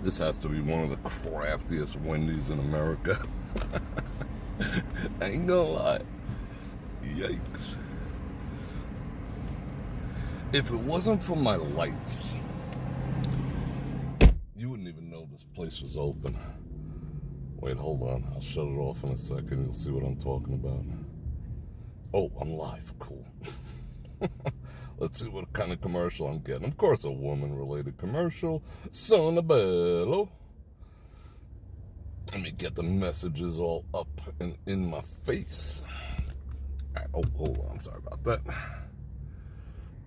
This has to be one of the craftiest Wendy's in America. I ain't gonna lie. Yikes. If it wasn't for my lights, you wouldn't even know this place was open. Wait, hold on. I'll shut it off in a second. You'll see what I'm talking about. Oh, I'm live. Cool. Let's see what kind of commercial I'm getting. Of course, a woman-related commercial. Sonabello. Let me get the messages all up and in my face. All right. Oh, hold on. Sorry about that.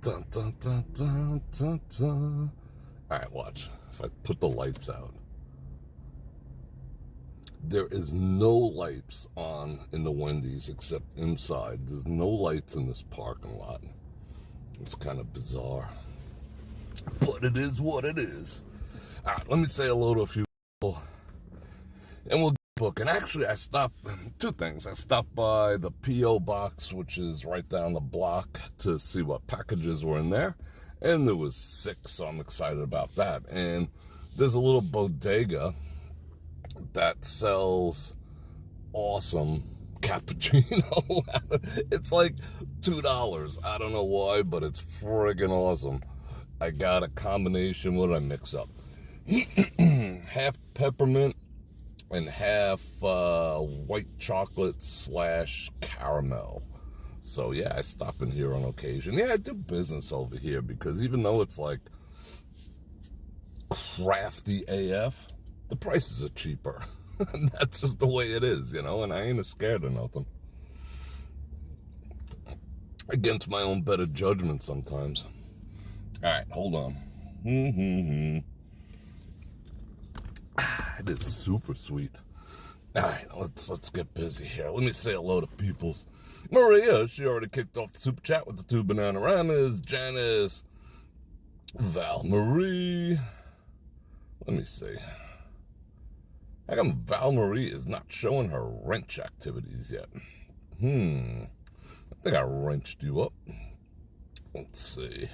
Dun, dun, dun, dun, dun, dun. All right, watch. If I put the lights out. There is no lights on in the Wendy's except inside. There's no lights in this parking lot. It's kind of bizarre. But it is what it is. All right, let me say hello to a few people. And we'll get booking. Actually, I stopped, two things. I stopped by the P.O. box, which is right down the block, to see what packages were in there. And there was 6, so I'm excited about that. And there's a little bodega that sells awesome cappuccino. It's like $2. I don't know why, but it's friggin' awesome. I got a combination. What did I mix up? Half peppermint and half white chocolate / caramel. So yeah, I stop in here on occasion. Yeah, I do business over here because even though it's like crafty AF, the prices are cheaper. That's just the way it is, you know, and I ain't scared of nothing. Against my own better judgment sometimes. All right, hold on. It is super sweet. All right, let's get busy here. Let me say hello to peoples. Maria, she already kicked off the super chat with the 2 Bananaramas. Janice, Val Marie. Let me see. How come Val Marie is not showing her wrench activities yet? I think I wrenched you up. Let's see.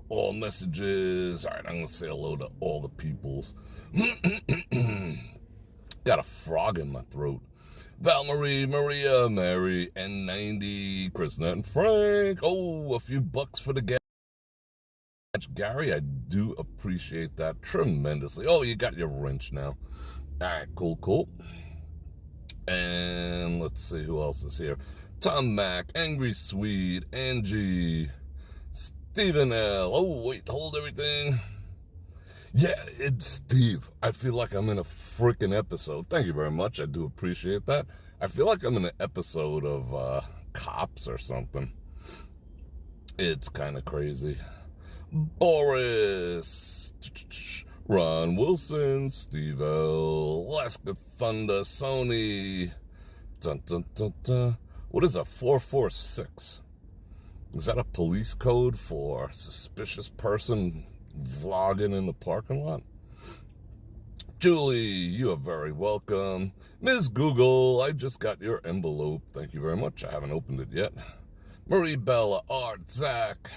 All messages. All right, I'm going to say hello to all the peoples. Got a frog in my throat. Val Marie, Maria, Mary, N90, Chris Nett, and Frank. Oh, a few bucks for the gas. Gary, I do appreciate that tremendously. Oh, you got your wrench now. All right, cool. And let's see who else is here. Tom Mack, Angry Swede, Angie, Stephen L. Oh, wait, hold everything. Yeah, it's Steve. I feel like I'm in a freaking episode. Thank you very much. I do appreciate that. I feel like I'm in an episode of Cops or something. It's kind of crazy. Boris, Ron Wilson, Steve L, Alaska Thunder, Sony. Dun, dun, dun, dun. What is a 446? Is that a police code for suspicious person vlogging in the parking lot? Julie, you are very welcome. Ms. Google, I just got your envelope. Thank you very much. I haven't opened it yet. Marie Bella, Art, Zach.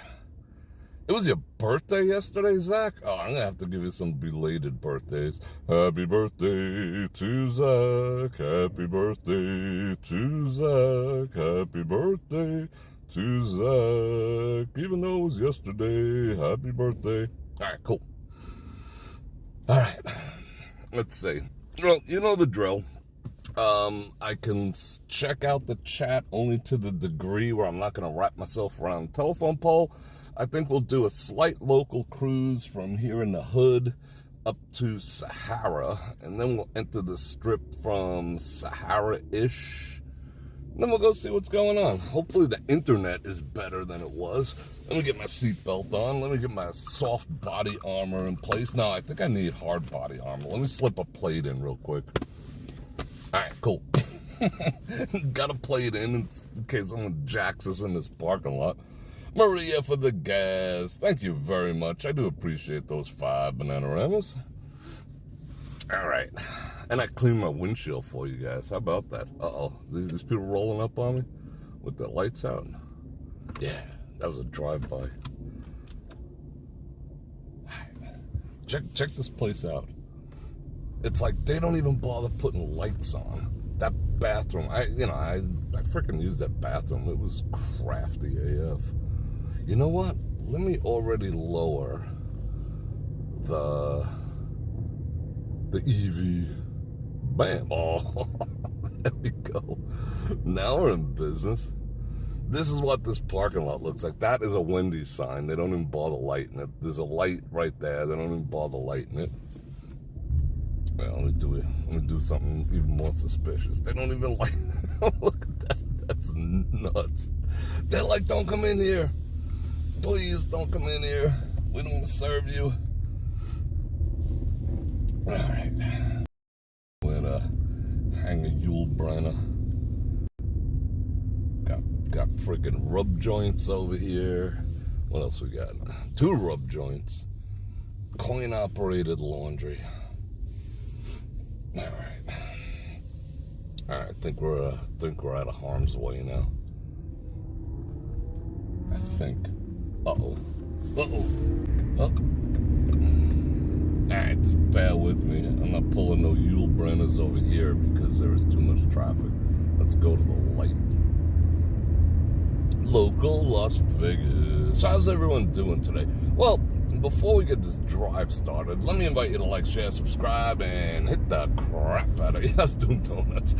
It was your birthday yesterday, Zach? Oh, I'm going to have to give you some belated birthdays. Happy birthday to Zach. Happy birthday to Zach. Happy birthday to Zach. Even though it was yesterday, happy birthday. All right, cool. All right, let's see. Well, you know the drill. I can check out the chat only to the degree where I'm not going to wrap myself around the telephone pole. I think we'll do a slight local cruise from here in the hood up to Sahara, and then we'll enter the strip from Sahara-ish. Then we'll go see what's going on. Hopefully the internet is better than it was. Let me get my seatbelt on. Let me get my soft body armor in place. No, I think I need hard body armor. Let me slip a plate in real quick. All right, cool. Got a plate in case someone jacks us in this parking lot. Maria for the gas. Thank you very much. I do appreciate those 5 Bananaramas. All right. And I cleaned my windshield for you guys. How about that? Uh-oh. These people rolling up on me with the lights out. Yeah, that was a drive-by. Check this place out. It's like they don't even bother putting lights on. That bathroom, I freaking used that bathroom. It was crafty AF. You know what? Let me already lower the EV. Bam. Oh, there we go. Now we're in business. This is what this parking lot looks like. That is a Wendy's sign. They don't even bother lighting it. There's a light right there. They don't even bother lighting it. Well, let me do something even more suspicious. They don't even light it. Look at that. That's nuts. They're like, don't come in here. Please don't come in here. We don't want to serve you. All right. We're gonna hang a Yule Brenner. Got freaking rub joints over here. What else we got? 2 rub joints. Coin-operated laundry. All right. All right. I think we're out of harm's way now. I think. Uh-oh. All right. Just bear with me. I'm not pulling no Yule Brenners over here because there is too much traffic. Let's go to the light. Local Las Vegas. How's everyone doing today? Well, before we get this drive started, let me invite you to like, share, subscribe, and hit the crap out of yes, doing donuts.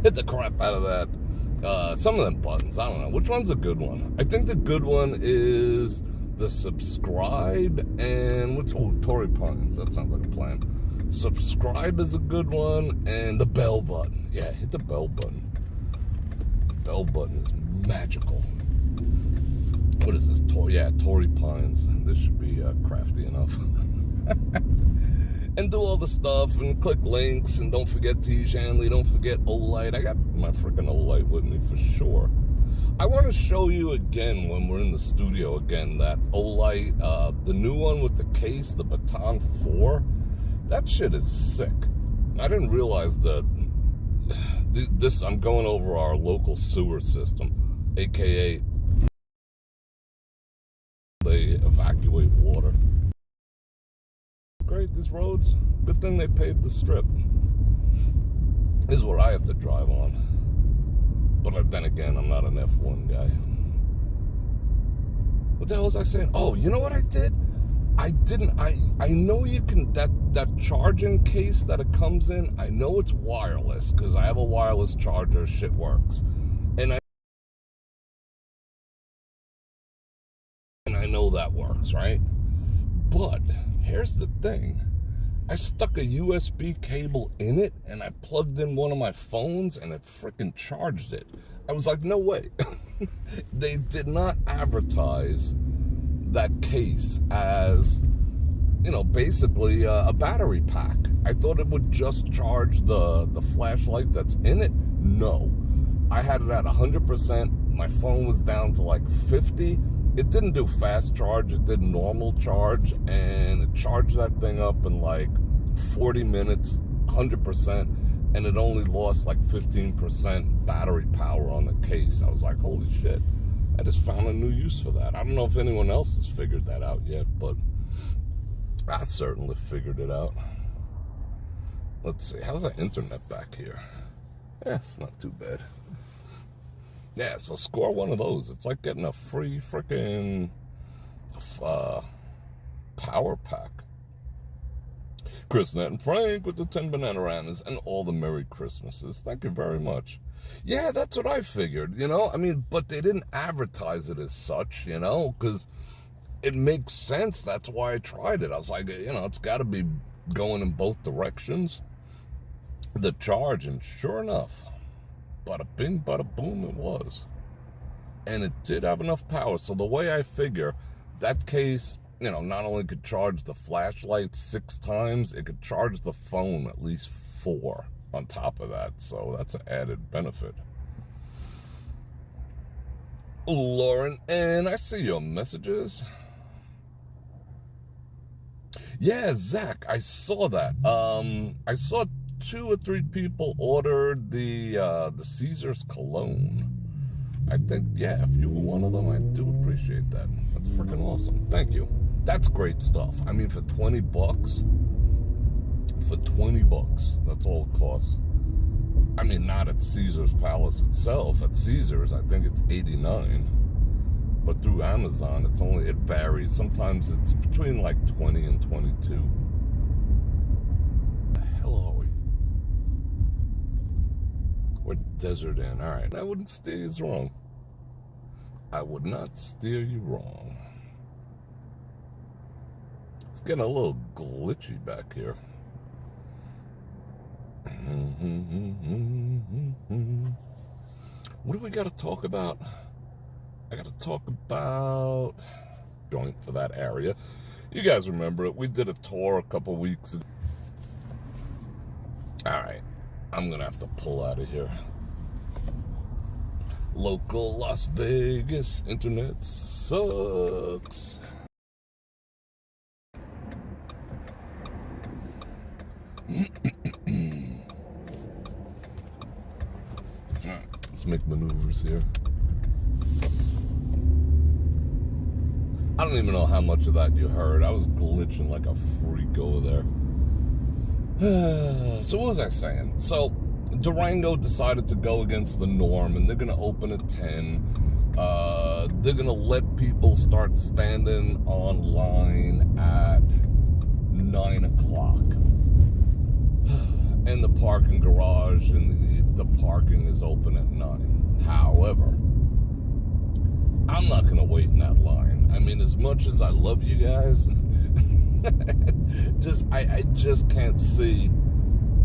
Hit the crap out of that. Some of them buttons. I don't know. Which one's a good one? I think the good one is the subscribe and what's Tory Pines. That sounds like a plan. Subscribe is a good one, and the bell button. Yeah, hit the bell button. The bell button is magical. What is this? Tory Pines. This should be crafty enough. And do all the stuff and click links and don't forget T-Shanley. Don't forget Olight. I got my freaking Olight with me for sure. I want to show you again when we're in the studio again that Olight, the new one with the case, the Baton 4. That shit is sick. I didn't realize that this. I'm going over our local sewer system, aka they evacuate water. Great, these roads. Good thing they paved the strip. This is what I have to drive on. But then again, I'm not an F1 guy. What the hell was I saying? Oh, you know what I did? I know you can, that charging case that it comes in, I know it's wireless because I have a wireless charger, shit works. And I know that works, right? But here's the thing. I stuck a USB cable in it and I plugged in one of my phones and it freaking charged it. I was like, no way. They did not advertise that case as, basically a battery pack. I thought it would just charge the flashlight that's in it. No. I had it at 100%. My phone was down to like 50. It didn't do fast charge, it did normal charge, and it charged that thing up in like 40 minutes, 100%, and it only lost like 15% battery power on the case. I was like, holy shit, I just found a new use for that. I don't know if anyone else has figured that out yet, but I certainly figured it out. Let's see, how's the internet back here? Yeah, it's not too bad. Yeah, so score one of those. It's like getting a free freaking power pack. Chris, Nat, and Frank with the 10 Bananagramas and all the Merry Christmases. Thank you very much. Yeah, that's what I figured, but they didn't advertise it as such, because it makes sense. That's why I tried it. I was like, it's got to be going in both directions. The charge, and sure enough, bada bing, bada boom, it was. And it did have enough power. So the way I figure, that case, not only could charge the flashlight 6 times, it could charge the phone at least 4 on top of that. So that's an added benefit. Lauren, and I see your messages. Yeah, Zach, I saw that. I saw 2 or 3 people ordered the Caesar's cologne. I think, yeah, if you were one of them, I do appreciate that. That's freaking awesome. Thank you. That's great stuff. I mean, for $20, for 20 bucks. That's all it costs. I mean, not at Caesar's Palace itself. At Caesar's, I think it's 89. But through Amazon, it varies. Sometimes it's between like 20 and 22. The hell are we? We're Desert Inn. All right, I wouldn't steer you wrong. I would not steer you wrong. It's getting a little glitchy back here. What do we got to talk about? I got to talk about joint for that area. You guys remember it. We did a tour a couple weeks ago. All right, I'm going to have to pull out of here. Local Las Vegas internet sucks. Alright, let's make maneuvers here. I don't even know how much of that you heard. I was glitching like a freak over there. So what was I saying? So Durango decided to go against the norm, and they're going to open at 10. They're going to let people start standing online at 9 o'clock. And the parking garage and the parking is open at 9. However, I'm not going to wait in that line. I mean, as much as I love you guys, I just can't see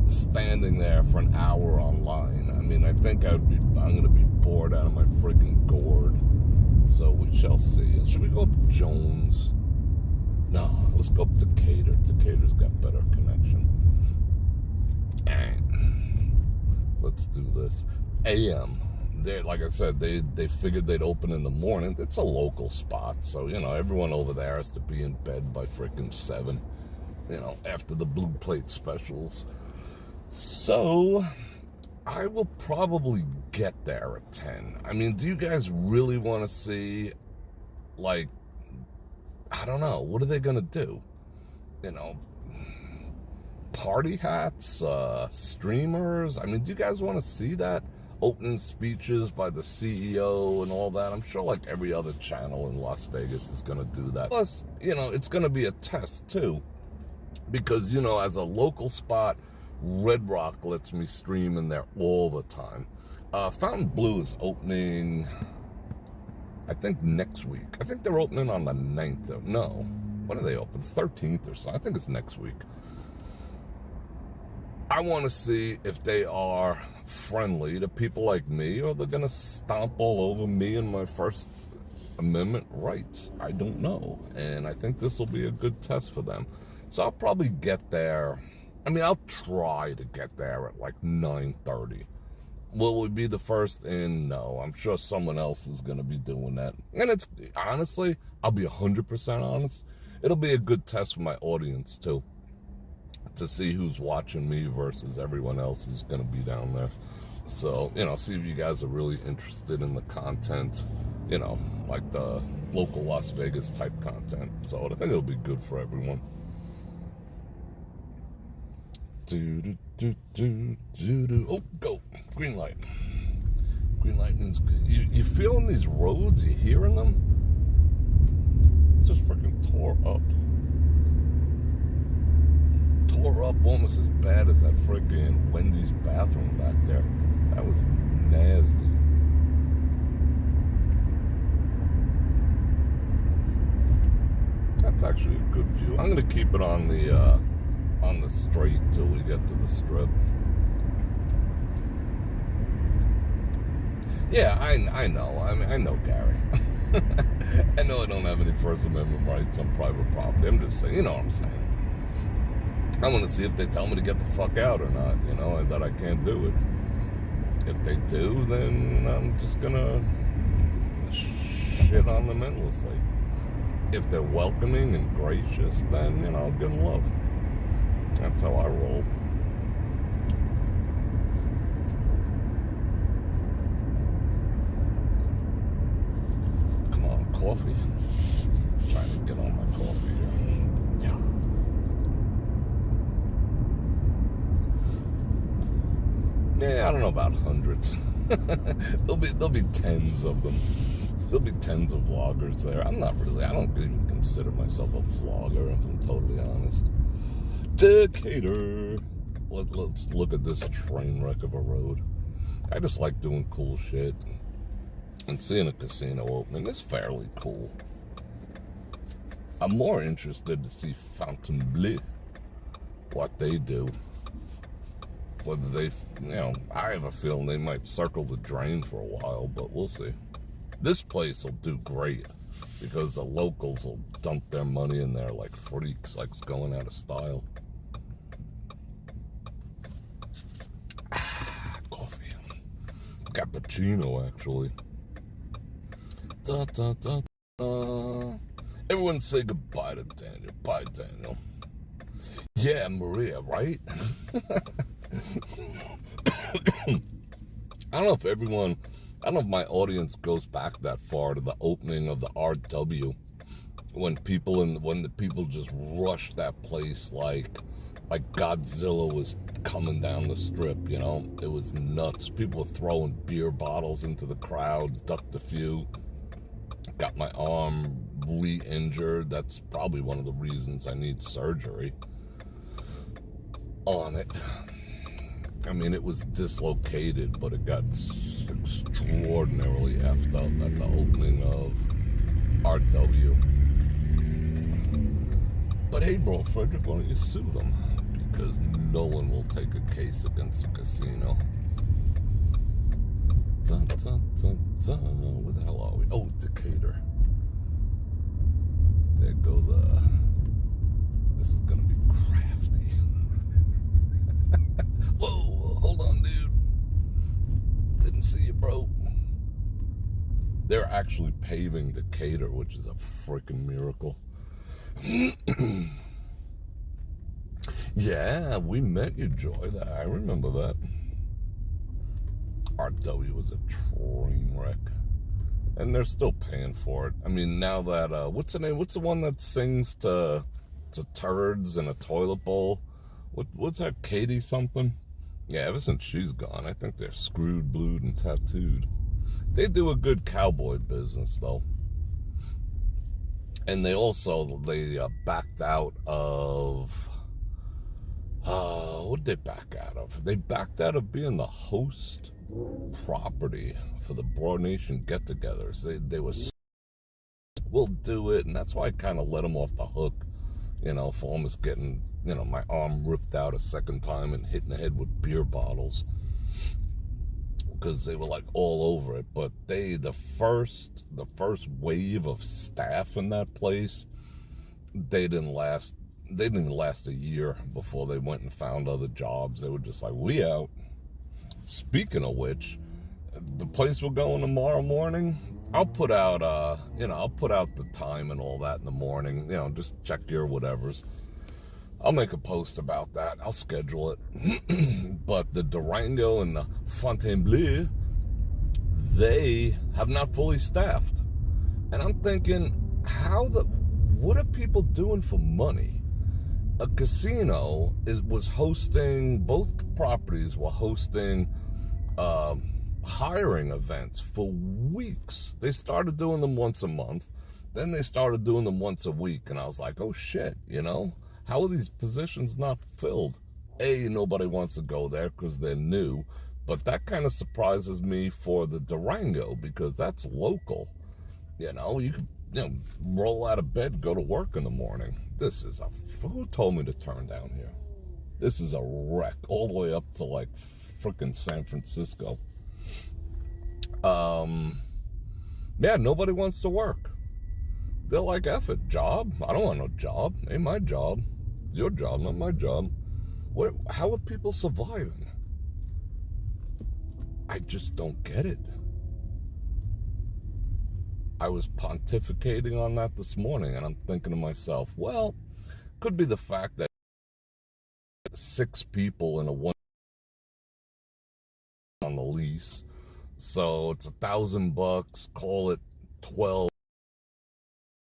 standing there for an hour online. I mean, I think I'm going to be bored out of my friggin' gourd. So we shall see. Should we go up Jones? No, let's go up Decatur. Decatur's got better connection. Alright, let's do this. AM. Like I said, they figured they'd open in the morning. It's a local spot, so, you know, everyone over there has to be in bed by freaking 7, you know, after the blue plate specials. So, I will probably get there at 10. I mean, do you guys really want to see, like, I don't know, what are they going to do? You know, party hats, streamers? I mean, do you guys want to see that? Opening speeches by the CEO and all that. I'm sure like every other channel in Las Vegas is going to do that. Plus, you know, it's going to be a test too. Because, you know, as a local spot, Red Rock lets me stream in there all the time. Fountain Blue is opening, I think, next week. I think they're opening on the 9th. No. When are they open? 13th or so. I think it's next week. I want to see if they are friendly to people like me, or they're going to stomp all over me and my First Amendment rights. I don't know. And I think this will be a good test for them. So I'll probably get there. I mean, I'll try to get there at like 9:30. Will we be the first in? No. I'm sure someone else is going to be doing that. And it's, honestly, I'll be 100% honest. It'll be a good test for my audience, too, to see who's watching me versus everyone else who's going to be down there. So, you know, see if you guys are really interested in the content, you know, like the local Las Vegas type content. So I think it'll be good for everyone. Oh, go. Green light. Green light means good. You feeling these roads? You hearing them? It's just freaking tore up. Tore up almost as bad as that friggin' Wendy's bathroom back there. That was nasty. That's actually a good view. I'm gonna keep it on the straight till we get to the strip. Yeah, I know. I mean, I know, Gary. I know I don't have any First Amendment rights on private property. I'm just saying, you know what I'm saying. I want to see if they tell me to get the fuck out or not, you know, and that I can't do it. If they do, then I'm just gonna shit on them endlessly. If they're welcoming and gracious, then, you know, I'll give them love. That's how I roll. Come on, coffee. I'm trying to get on my coffee here. Yeah. I don't know about hundreds. there'll be tens of them. There'll be tens of vloggers there. I don't even consider myself a vlogger, if I'm totally honest. Decatur. Let's look at this train wreck of a road. I just like doing cool shit. And seeing a casino opening is fairly cool. I'm more interested to see Fontainebleau, what they do. Whether they, I have a feeling they might circle the drain for a while, but we'll see. This place will do great because the locals will dump their money in there like freaks, like it's going out of style. Coffee. Cappuccino, actually. Da, da, da, da. Everyone say goodbye to Daniel. Bye, Daniel. Yeah, Maria, right? I don't know if my audience goes back that far to the opening of the RW when the people just rushed that place like Godzilla was coming down the strip, It was nuts. People were throwing beer bottles into the crowd, ducked a few. Got my arm re-injured. That's probably one of the reasons I need surgery on it. I mean, it was dislocated, but it got extraordinarily effed up at the opening of RW. But hey, Bror Fredrik, why don't you sue them? Because no one will take a case against a casino. Dun, dun, dun, dun. Where the hell are we? Oh, Decatur. There go this is gonna be crafty. Whoa, hold on, dude. Didn't see you, bro. They're actually paving Decatur, which is a freaking miracle. Yeah, we met you, Joy. I remember that. RW was a train wreck. And they're still paying for it. I mean, now that, what's the name? What's the one that sings to turds in a toilet bowl? What's that, Katie something? Yeah, ever since she's gone, I think they're screwed, blued, and tattooed. They do a good cowboy business, though. And they backed out of... what did they back out of? They backed out of being the host property for the Broad Nation get-togethers. They were, we'll do it, and that's why I kind of let them off the hook, for almost getting, my arm ripped out a second time and hit in the head with beer bottles, because they were like all over it. But the first wave of staff in that place, they didn't last a year before they went and found other jobs. They were just like, we out. Speaking of which, the place we're going tomorrow morning, I'll put out the time and all that in the morning. Just check your whatevers. I'll make a post about that. I'll schedule it. But the Durango and the Fontainebleau, they have not fully staffed. And I'm thinking, what are people doing for money? A casino was hosting, both properties were hosting hiring events for weeks. They started doing them once a month. Then they started doing them once a week. And I was like, oh shit, how are these positions not filled? A, nobody wants to go there because they're new. But that kind of surprises me for the Durango, because that's local. You could roll out of bed, go to work in the morning. Who told me to turn down here? This is a wreck all the way up to like frickin' San Francisco. Yeah, nobody wants to work. They're like, F it, job? I don't want no job. Ain't my job. Your job, not my job. How are people surviving? I just don't get it. I was pontificating on that this morning, and I'm thinking to myself, well, could be the fact that 6 people in a one on the lease, so it's $1,000. Call it 12,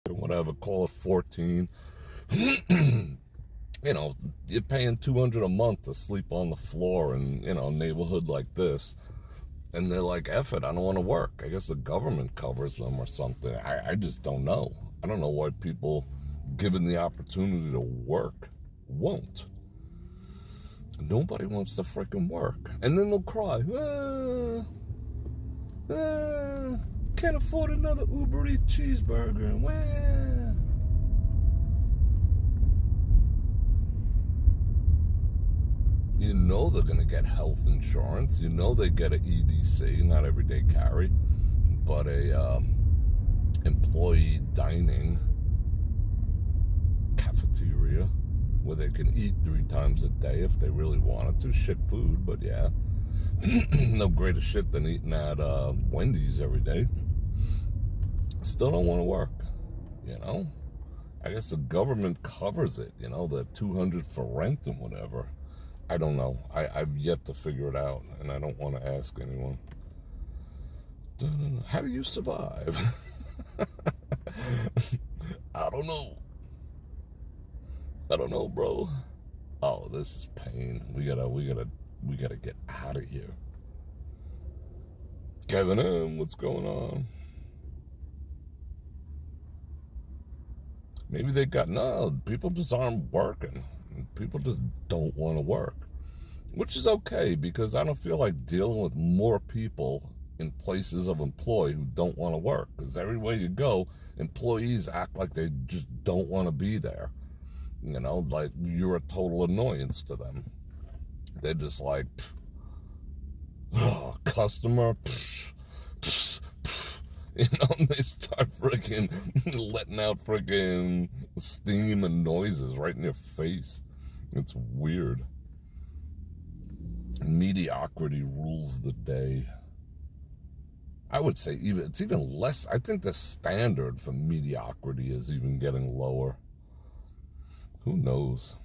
or whatever. Call it 14. You know, you're paying $200 a month to sleep on the floor in, you know, a neighborhood like this. And they're like, F it, I don't want to work. I guess the government covers them or something. I just don't know. I don't know why people, given the opportunity to work, won't. Nobody wants to freaking work. And then they'll cry, can't afford another Uber Eats cheeseburger. You know they're going to get health insurance. You know they get an EDC, not everyday carry, but a employee dining cafeteria where they can eat 3 times a day if they really wanted to. Shit food, but yeah. No greater shit than eating at Wendy's every day. Still don't want to work, you know? I guess the government covers it, you know, the $200 for rent and whatever. I don't know. I've yet to figure it out, and I don't want to ask anyone. How do you survive? I don't know. I don't know, bro. Oh, this is pain. We gotta get out of here. Kevin M, what's going on? Maybe they got, no, people just aren't working. People just don't want to work, which is okay, because I don't feel like dealing with more people in places of employ who don't want to work, because everywhere you go, employees act like they just don't want to be there. You know, like you're a total annoyance to them. They're just like, oh, customer, you know, and they start freaking letting out freaking steam and noises right in your face. It's weird. Mediocrity rules the day. I would say it's even less. I think the standard for mediocrity is even getting lower. Who knows?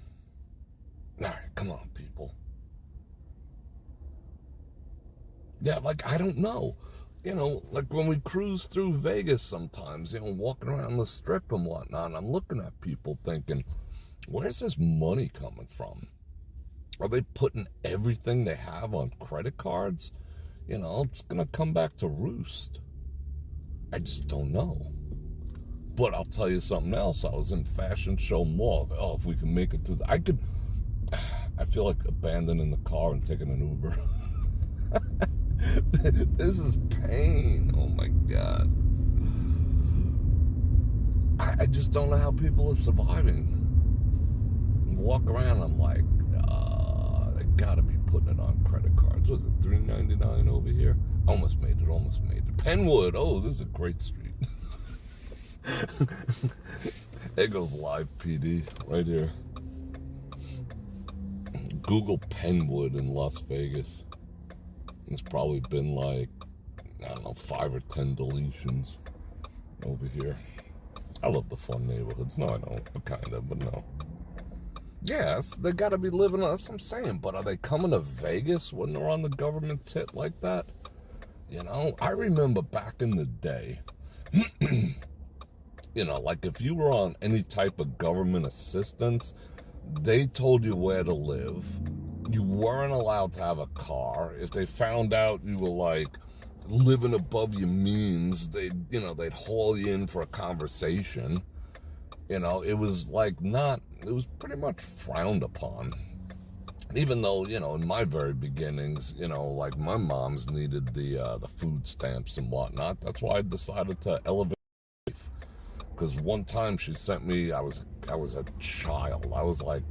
All right, come on, people. Yeah, like, I don't know. You know, like when we cruise through Vegas sometimes, you know, walking around the strip and whatnot, and I'm looking at people thinking, where's this money coming from? Are they putting everything they have on credit cards? You know, it's going to come back to roost. I just don't know. But I'll tell you something else. I was in Fashion Show Mall. Oh, if we can make it to the... I feel like abandoning the car and taking an Uber. This is pain. Oh, my God. I just don't know how people are surviving. Walk around, I'm like, they gotta be putting it on credit cards. Was it $3.99 over here? Almost made it. Penwood. Oh, this is a great street. There goes live PD right here. Google Penwood in Las Vegas. It's probably been like, I don't know, 5 or 10 deletions over here. I love the fun neighborhoods. No, I don't. Kind of, but no. Yes, they gotta be living, that's what I'm saying, but are they coming to Vegas when they're on the government tit like that? You know, I remember back in the day, you know, like if you were on any type of government assistance, they told you where to live. You weren't allowed to have a car. If they found out you were like living above your means, they'd haul you in for a conversation. You know, it was like it was pretty much frowned upon. Even though, you know, in my very beginnings, you know, like my mom's needed the food stamps and whatnot. That's why I decided to elevate life. Because one time she sent me, I was a child. I was like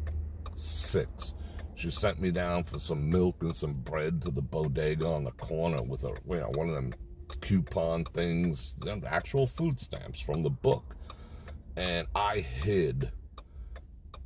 6. She sent me down for some milk and some bread to the bodega on the corner with one of them coupon things, actual food stamps from the book. And I hid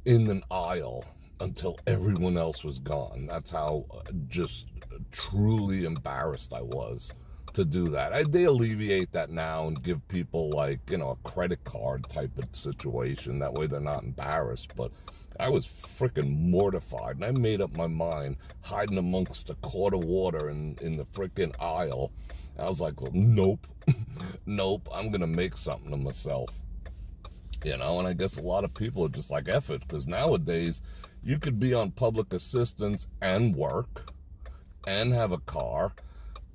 in an aisle until everyone else was gone. That's how just truly embarrassed I was to do that. They alleviate that now and give people like, you know, a credit card type of situation. That way they're not embarrassed. But I was freaking mortified. And I made up my mind, hiding amongst a quart of water in the freaking aisle. I was like, nope, nope, I'm going to make something of myself. You know, and I guess a lot of people are just like, F it, because nowadays you could be on public assistance and work and have a car,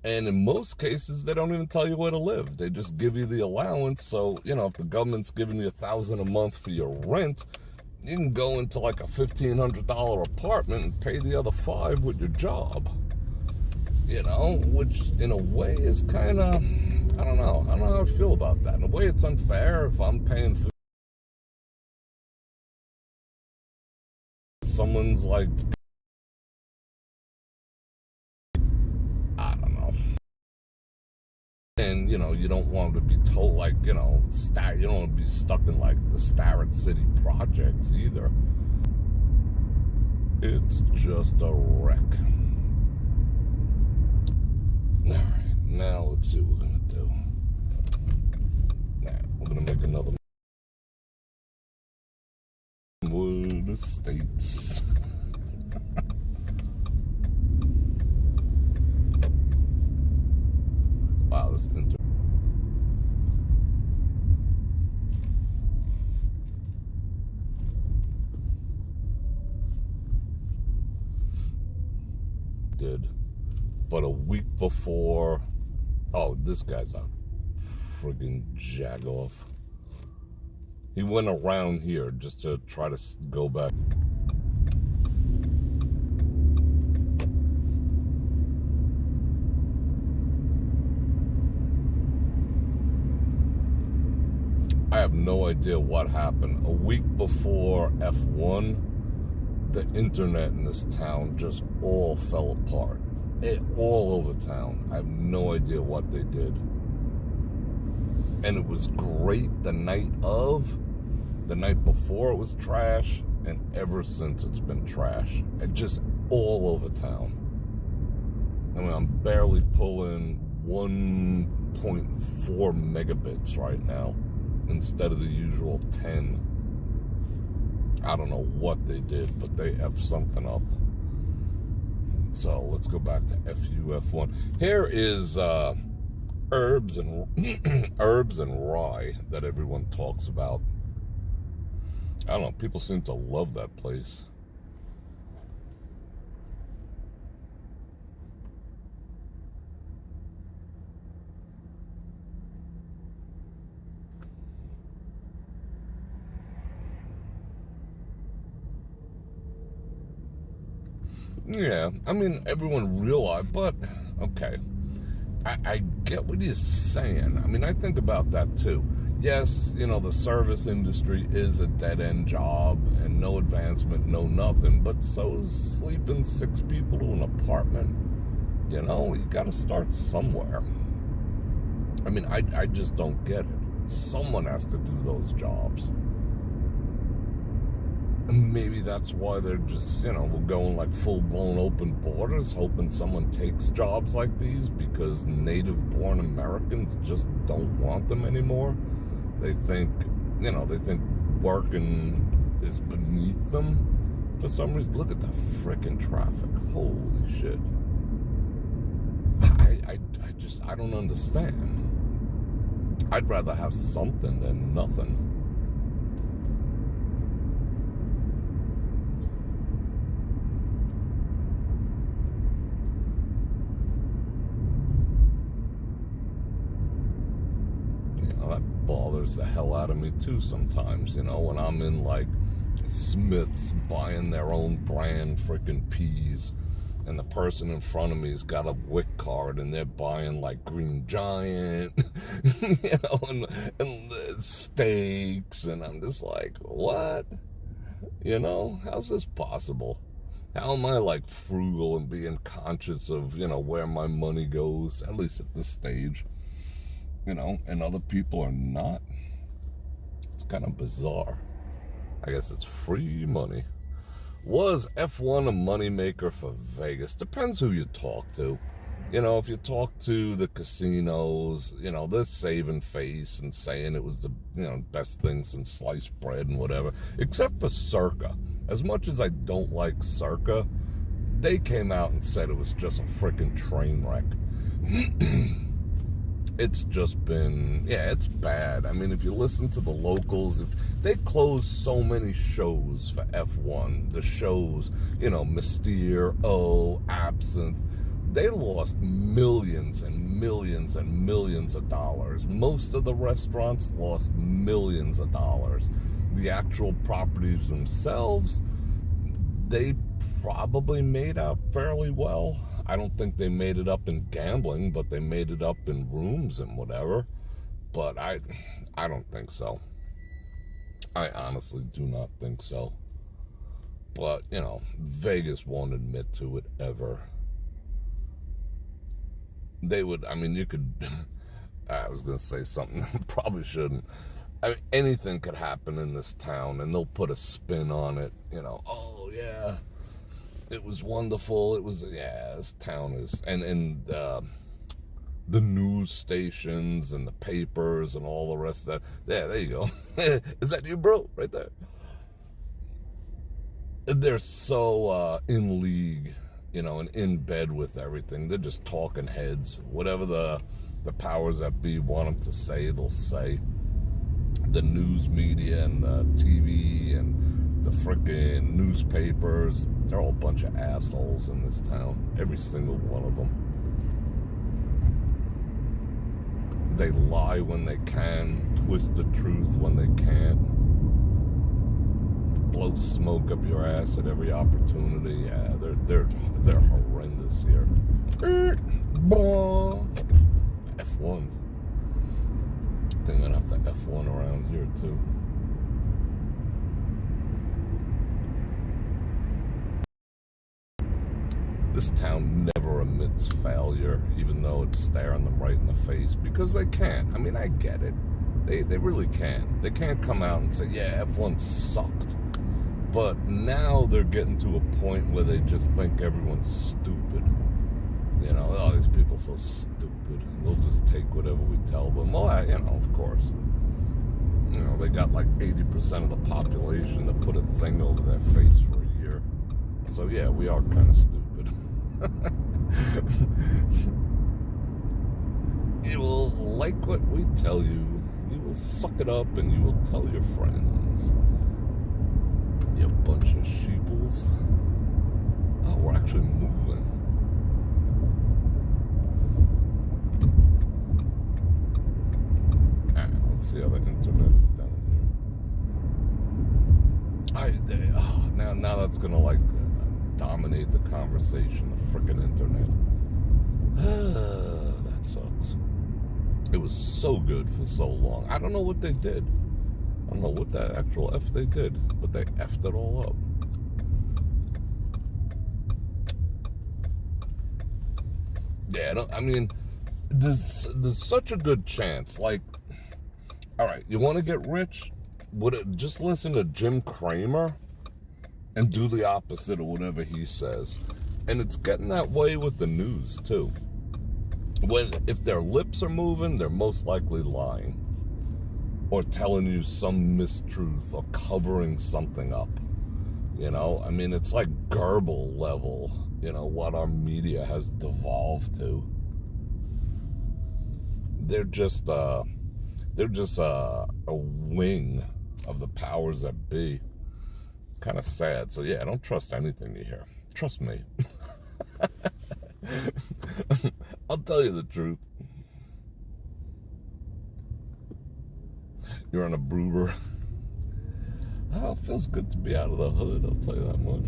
and in most cases they don't even tell you where to live. They just give you the allowance. So, you know, if the government's giving you $1,000 a month for your rent, you can go into like a $1,500 apartment and pay the other $500 with your job. You know, which in a way is kind of, I don't know how I feel about that. In a way it's unfair if I'm paying for someone's like, I don't know. And, you know, you don't want to be told, like, you know, you don't want to be stuck in, like, the Starrett City projects either. It's just a wreck. All right, now let's see what we're going to do. Now, we're going to make another Wood Estates. Wow, this did, but a week before, oh, this guy's a friggin' jagoff. He went around here just to try to go back. I have no idea what happened. A week before F1, the internet in this town just all fell apart. All over town. I have no idea what they did. And it was great the night of. The night before it was trash. And ever since it's been trash. And just all over town. I mean, I'm barely pulling 1.4 megabits right now, instead of the usual 10. I don't know what they did, but they F something up. So let's go back to FUF1. Here is herbs and herbs and rye that everyone talks about. I don't know, people seem to love that place. Yeah, I mean, everyone realized, but, okay. I get what he's saying. I mean, I think about that too. Yes, you know, the service industry is a dead-end job and no advancement, no nothing, but so is sleeping 6 people in an apartment. You know, you got to start somewhere. I mean, I just don't get it. Someone has to do those jobs. And maybe that's why they're just, you know, we're going like full-blown open borders, hoping someone takes jobs like these because native-born Americans just don't want them anymore. They think, you know, working is beneath them. For some reason, look at the frickin' traffic. Holy shit. I don't understand. I'd rather have something than nothing. Bothers the hell out of me too sometimes, you know, when I'm in like Smith's buying their own brand freaking peas, and the person in front of me's got a WIC card and they're buying like Green Giant, you know, and steaks, and I'm just like, what? You know, how's this possible? How am I like frugal and being conscious of, you know, where my money goes, at least at this stage? You know, and other people are not. It's kind of bizarre. I guess it's free money. Was F1 a moneymaker for Vegas? Depends who you talk to. You know, if you talk to the casinos, you know, they're saving face and saying it was the, you know, best thing since sliced bread and whatever. Except for Circa. As much as I don't like Circa, they came out and said it was just a freaking train wreck. it's just been, yeah, it's bad. I mean, if you listen to the locals, if they closed so many shows for F1, the shows, you know, Mystere, Absinthe, they lost millions and millions and millions of dollars. Most of the restaurants lost millions of dollars. The actual properties themselves, they probably made out fairly well. I don't think they made it up in gambling, but they made it up in rooms and whatever. But I don't think so. I honestly do not think so. But, you know, Vegas won't admit to it ever. They would, I mean, you could, I was going to say something, probably shouldn't. I mean, anything could happen in this town, and they'll put a spin on it, you know, oh, yeah, it was wonderful, it was, yeah, this town is, and the news stations and the papers and all the rest of that, yeah, there you go. Is that you, bro, right there? They're so in league, you know, and in bed with everything. They're just talking heads. Whatever the powers that be want them to say, they'll say. The news media and the TV and the frickin' newspapers, they're all a bunch of assholes in this town. Every single one of them. They lie when they can, twist the truth when they can't, blow smoke up your ass at every opportunity. Yeah, they're horrendous here. F1. I think I'm gonna have to F1 around here too. This town never admits failure, even though it's staring them right in the face, because they can't. I mean, I get it. They really can't. They can't come out and say, yeah, F1 sucked. But now they're getting to a point where they just think everyone's stupid. You know, oh, these people are so stupid. They'll just take whatever we tell them. Well, you know, of course. You know, they got like 80% of the population to put a thing over their face for a year. So, yeah, we are kind of stupid. You will like what we tell you. You will suck it up and you will tell your friends. You bunch of sheeples. Oh, we're actually moving. Let's see how the internet is down here. Now that's gonna like dominate the conversation. The frickin' internet. That sucks. It was so good for so long. I don't know what they did. I don't know what that actual F they did, but they F'd it all up. Yeah, I mean, there's such a good chance. Like, all right, you want to get rich? Just listen to Jim Cramer and do the opposite of whatever he says. And it's getting that way with the news, too. If their lips are moving, they're most likely lying. Or telling you some mistruth or covering something up. You know, I mean, it's like Goebbels level, you know, what our media has devolved to. They're just a wing of the powers that be. Kind of sad. So yeah, don't trust anything you hear. Trust me. I'll tell you the truth. You're on a Broober. Oh, it feels good to be out of the hood, I'll tell you that much.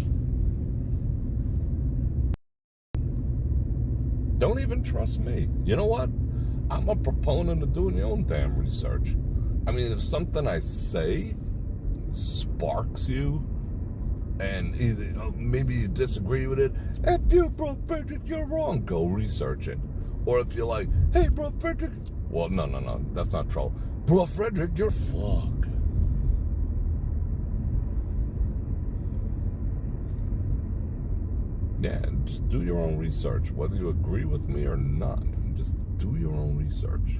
Don't even trust me. You know what? I'm a proponent of doing your own damn research. I mean, if something I say sparks you, and either maybe you disagree with it, F you, Bror Fredrik, you're wrong. Go research it. Or if you're like, hey, Bror Fredrik, well, no, that's not troll. Bror Fredrik, you're fuck. Yeah, just do your own research, whether you agree with me or not. Just do your own research.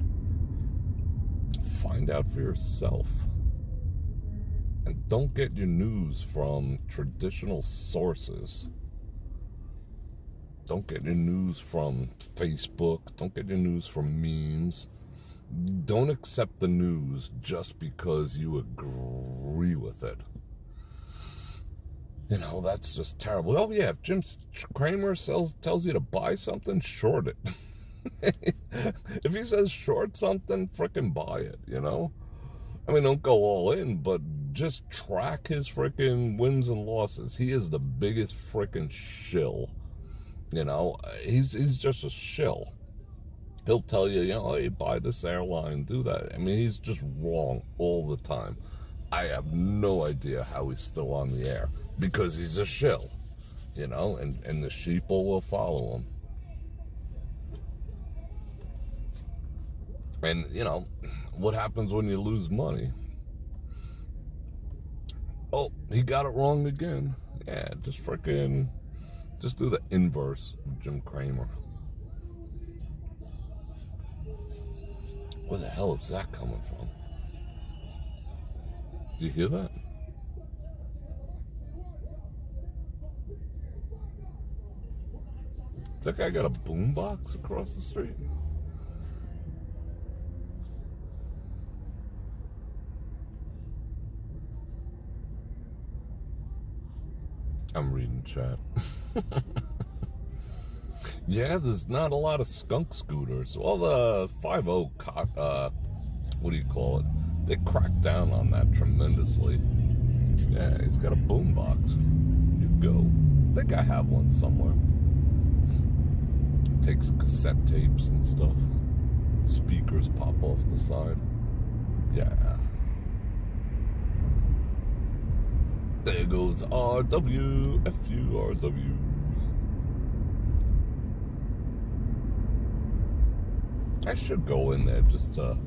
Find out for yourself. And don't get your news from traditional sources. Don't get your news from Facebook. Don't get your news from memes. Don't accept the news just because you agree with it. You know, that's just terrible. Oh, yeah, if Jim Cramer tells you to buy something, short it. If he says short something, frickin' buy it, you know? I mean, don't go all in, but just track his frickin' wins and losses. He is the biggest frickin' shill. You know, he's just a shill. He'll tell you, you know, hey, buy this airline, do that. I mean, he's just wrong all the time. I have no idea how he's still on the air, because he's a shill, you know, and the sheeple will follow him. And, you know, what happens when you lose money? Oh, he got it wrong again. Yeah, just do the inverse of Jim Cramer. Where the hell is that coming from? Do you hear that? That guy got a boombox across the street? I'm reading chat. Yeah, there's not a lot of skunk scooters. Well, the 5.0, what do you call it? They cracked down on that tremendously. Yeah, he's got a boombox. You go. I think I have one somewhere. Takes cassette tapes and stuff. Speakers pop off the side. Yeah. There goes RW, FURW. I should go in there just to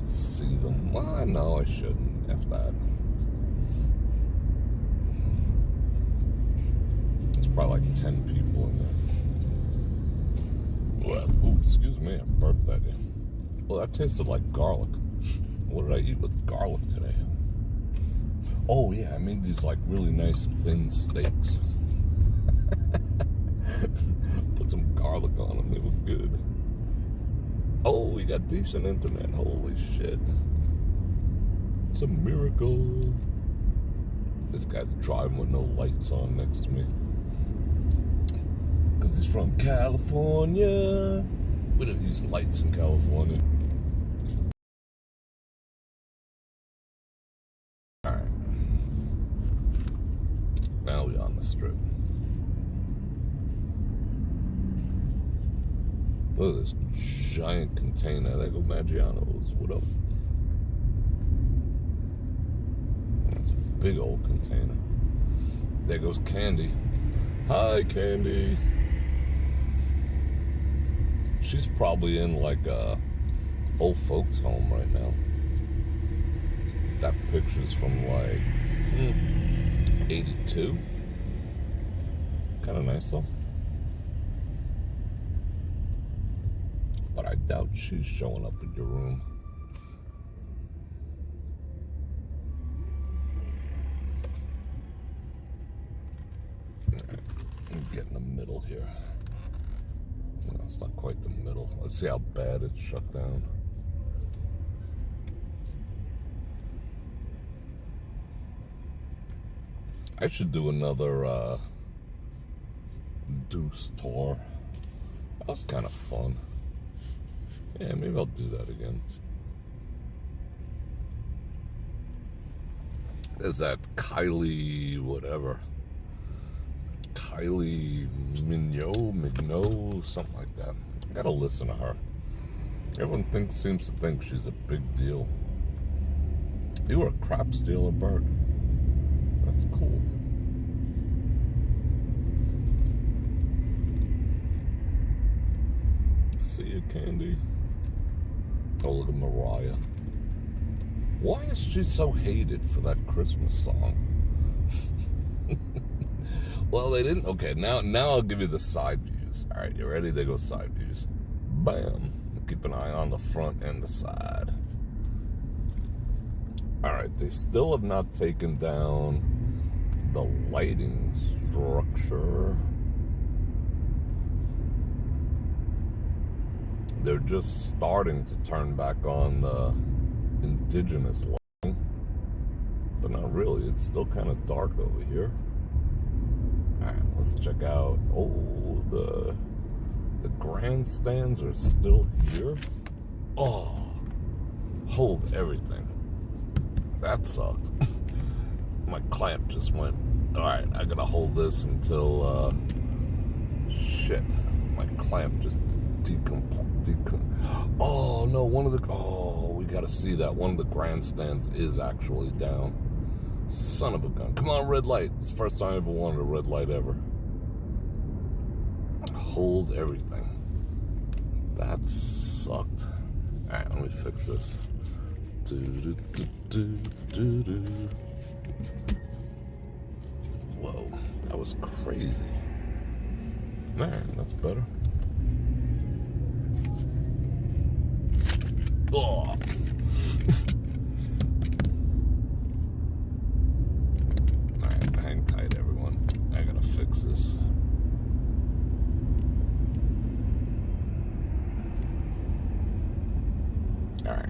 see them. Well, no, I shouldn't. F that. There's probably like 10 people in there. Well, ooh, excuse me, I burped that in. Well, that tasted like garlic. What did I eat with garlic today? Oh, yeah, I made these, like, really nice thin steaks. Put some garlic on them. They were good. Oh, we got decent internet. Holy shit. It's a miracle. This guy's driving with no lights on next to me. Because he's from California. We don't use lights in California. Alright. Now we're on the strip. Look at this giant container. There go Maggiano's. What up? That's a big old container. There goes Candy. Hi, Candy. She's probably in like a old folks home right now. That picture's from like 82. Kind of nice though. But I doubt she's showing up in your room. Alright, let me get in the middle here. No, it's not quite the middle. Let's see how bad it's shut down. I should do another Deuce tour. That was kind of fun. Yeah, maybe I'll do that again. There's that Kylie whatever. Kylie Mignot, something like that. I gotta listen to her. Everyone seems to think she's a big deal. You were a crap stealer, Bert. That's cool. See you, Candy. Oh, look at Mariah. Why is she so hated for that Christmas song? Well, they didn't. Okay, now I'll give you the side views. All right, you ready? There go side views. Bam. Keep an eye on the front and the side. All right, they still have not taken down the lighting structure. they're just starting to turn back on the indigenous lighting, but not really. It's still kind of dark over here. All right, let's check out. Oh, the grandstands are still here. Oh, hold everything. That sucked. My clamp just went. All right, I gotta hold this until shit. My clamp just Oh no, we gotta see that. One of the grandstands is actually down. Son of a gun. Come on, red light. It's the first time I ever wanted a red light ever. Hold everything. That sucked. Alright, let me fix this. Whoa, that was crazy. Man, that's better. Oh. Alright, hang tight, everyone. I gotta fix this. Alright.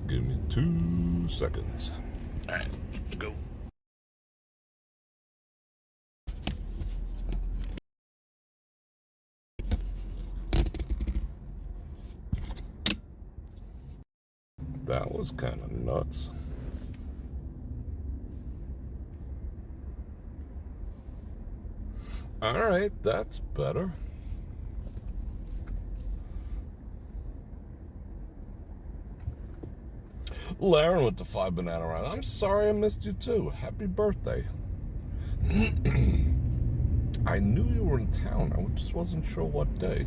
Give me 2 seconds. Alright, go. That was kind of nuts. All right, that's better. Laren with the 5 banana round. I'm sorry I missed you too. Happy birthday. I knew you were in town. I just wasn't sure what day.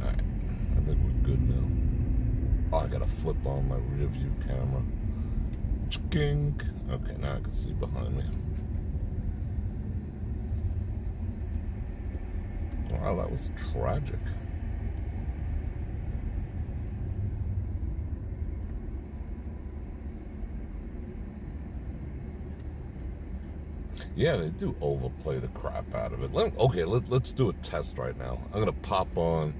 I think we're good now. Oh, I gotta flip on my rear view camera. Chink. Okay, now I can see behind me. Wow, that was tragic. Yeah, they do overplay the crap out of it. Let's do a test right now. I'm gonna pop on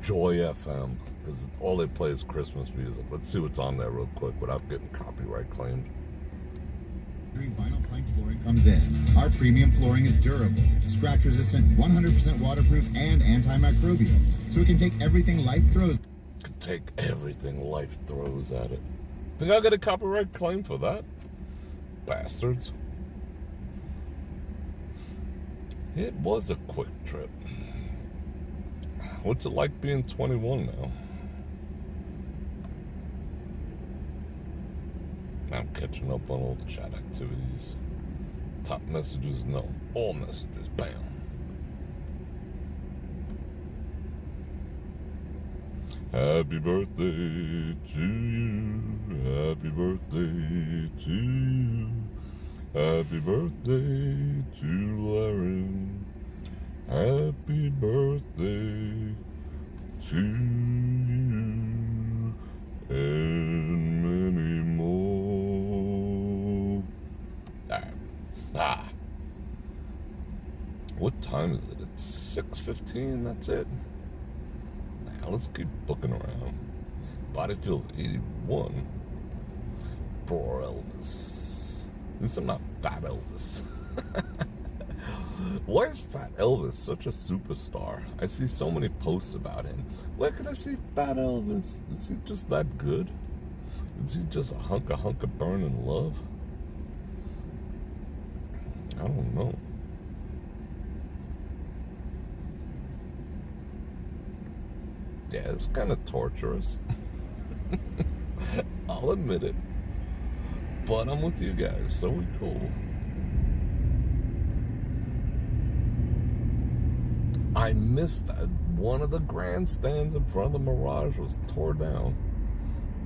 Joy FM, because all they play is Christmas music. Let's see what's on there real quick without getting copyright claimed. Vinyl plank flooring comes in. Our premium flooring is durable, scratch resistant, 100% waterproof, and antimicrobial, so it can take everything life throws. At it. Think I'll get a copyright claim for that? Bastards. It was a quick trip. What's it like being 21 now? I'm catching up on all the chat activities. Top messages, no. All messages, bam. Happy birthday to you. Happy birthday to you. Happy birthday to Laren. Happy birthday to you and many more. What time is it? It's 6:15. That's it. Now let's keep booking around. Body feels 81. Poor Elvis. At least I'm not Fat Elvis. Why is Fat Elvis such a superstar? I see so many posts about him. Where can I see Fat Elvis? Is he just that good? Is he just a hunk of burning love? I don't know. Yeah, it's kind of torturous. I'll admit it. But I'm with you guys, so we cool. I missed one of the grandstands in front of the Mirage was tore down.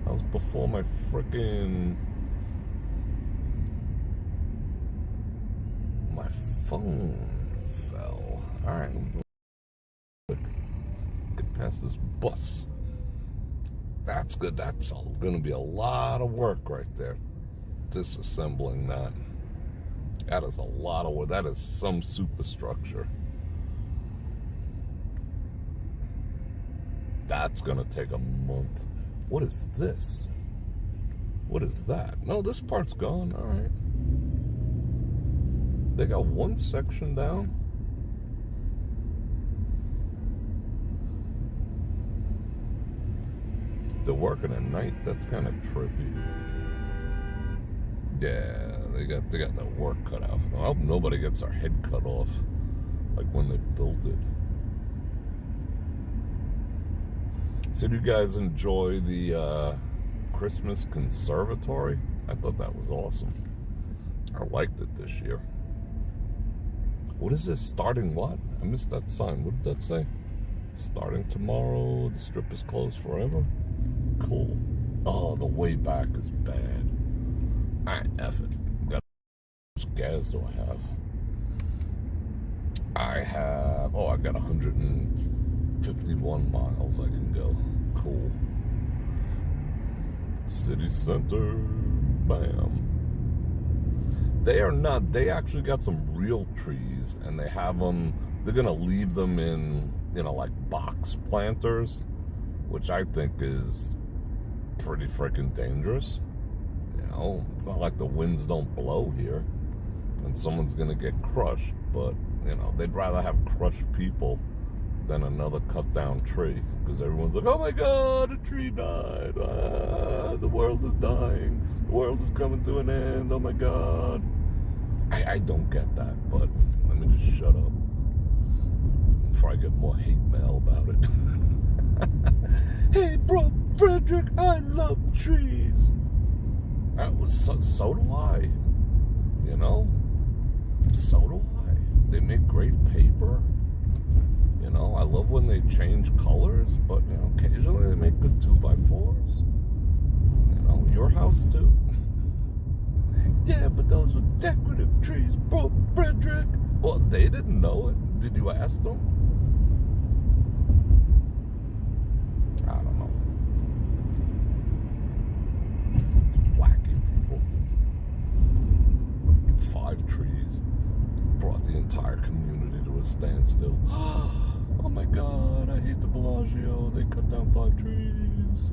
That was before my frickin' my phone fell. Alright, get past this bus. That's good. That's gonna be a lot of work right there. Disassembling that. That is a lot of wood. That is some superstructure. That's gonna take a month. What is this? What is that? No, this part's gone. All right. They got one section down. They're working at night. That's kind of trippy. Yeah, they got that work cut out for them. I hope nobody gets their head cut off, like when they built it. So, do you guys enjoy the Christmas conservatory? I thought that was awesome. I liked it this year. What is this? Starting what? I missed that sign. What did that say? Starting tomorrow. The strip is closed forever. Cool. Oh, the way back is bad. Alright, F it. How much gas do I have? I got 151 miles I can go. Cool. City center. Bam. They actually got some real trees, and they have them, they're gonna leave them in, like box planters, which I think is pretty freaking dangerous. It's not like the winds don't blow here and someone's gonna get crushed, but they'd rather have crushed people than another cut down tree, because everyone's like, oh my god, a tree died, the world is dying, the world is coming to an end, oh my god. I don't get that, but let me just shut up before I get more hate mail about it. Hey, Bror Fredrik, I love trees. That was so do I. So do I. They make great paper. I love when they change colors, but occasionally they make good 2x4s. Your house too. Yeah, but those are decorative trees, Bror Fredrik. Well, they didn't know it. Did you ask them? I don't know. Wacky people. 5 trees brought the entire community to a standstill. Oh my god, I hate the Bellagio. They cut down 5 trees.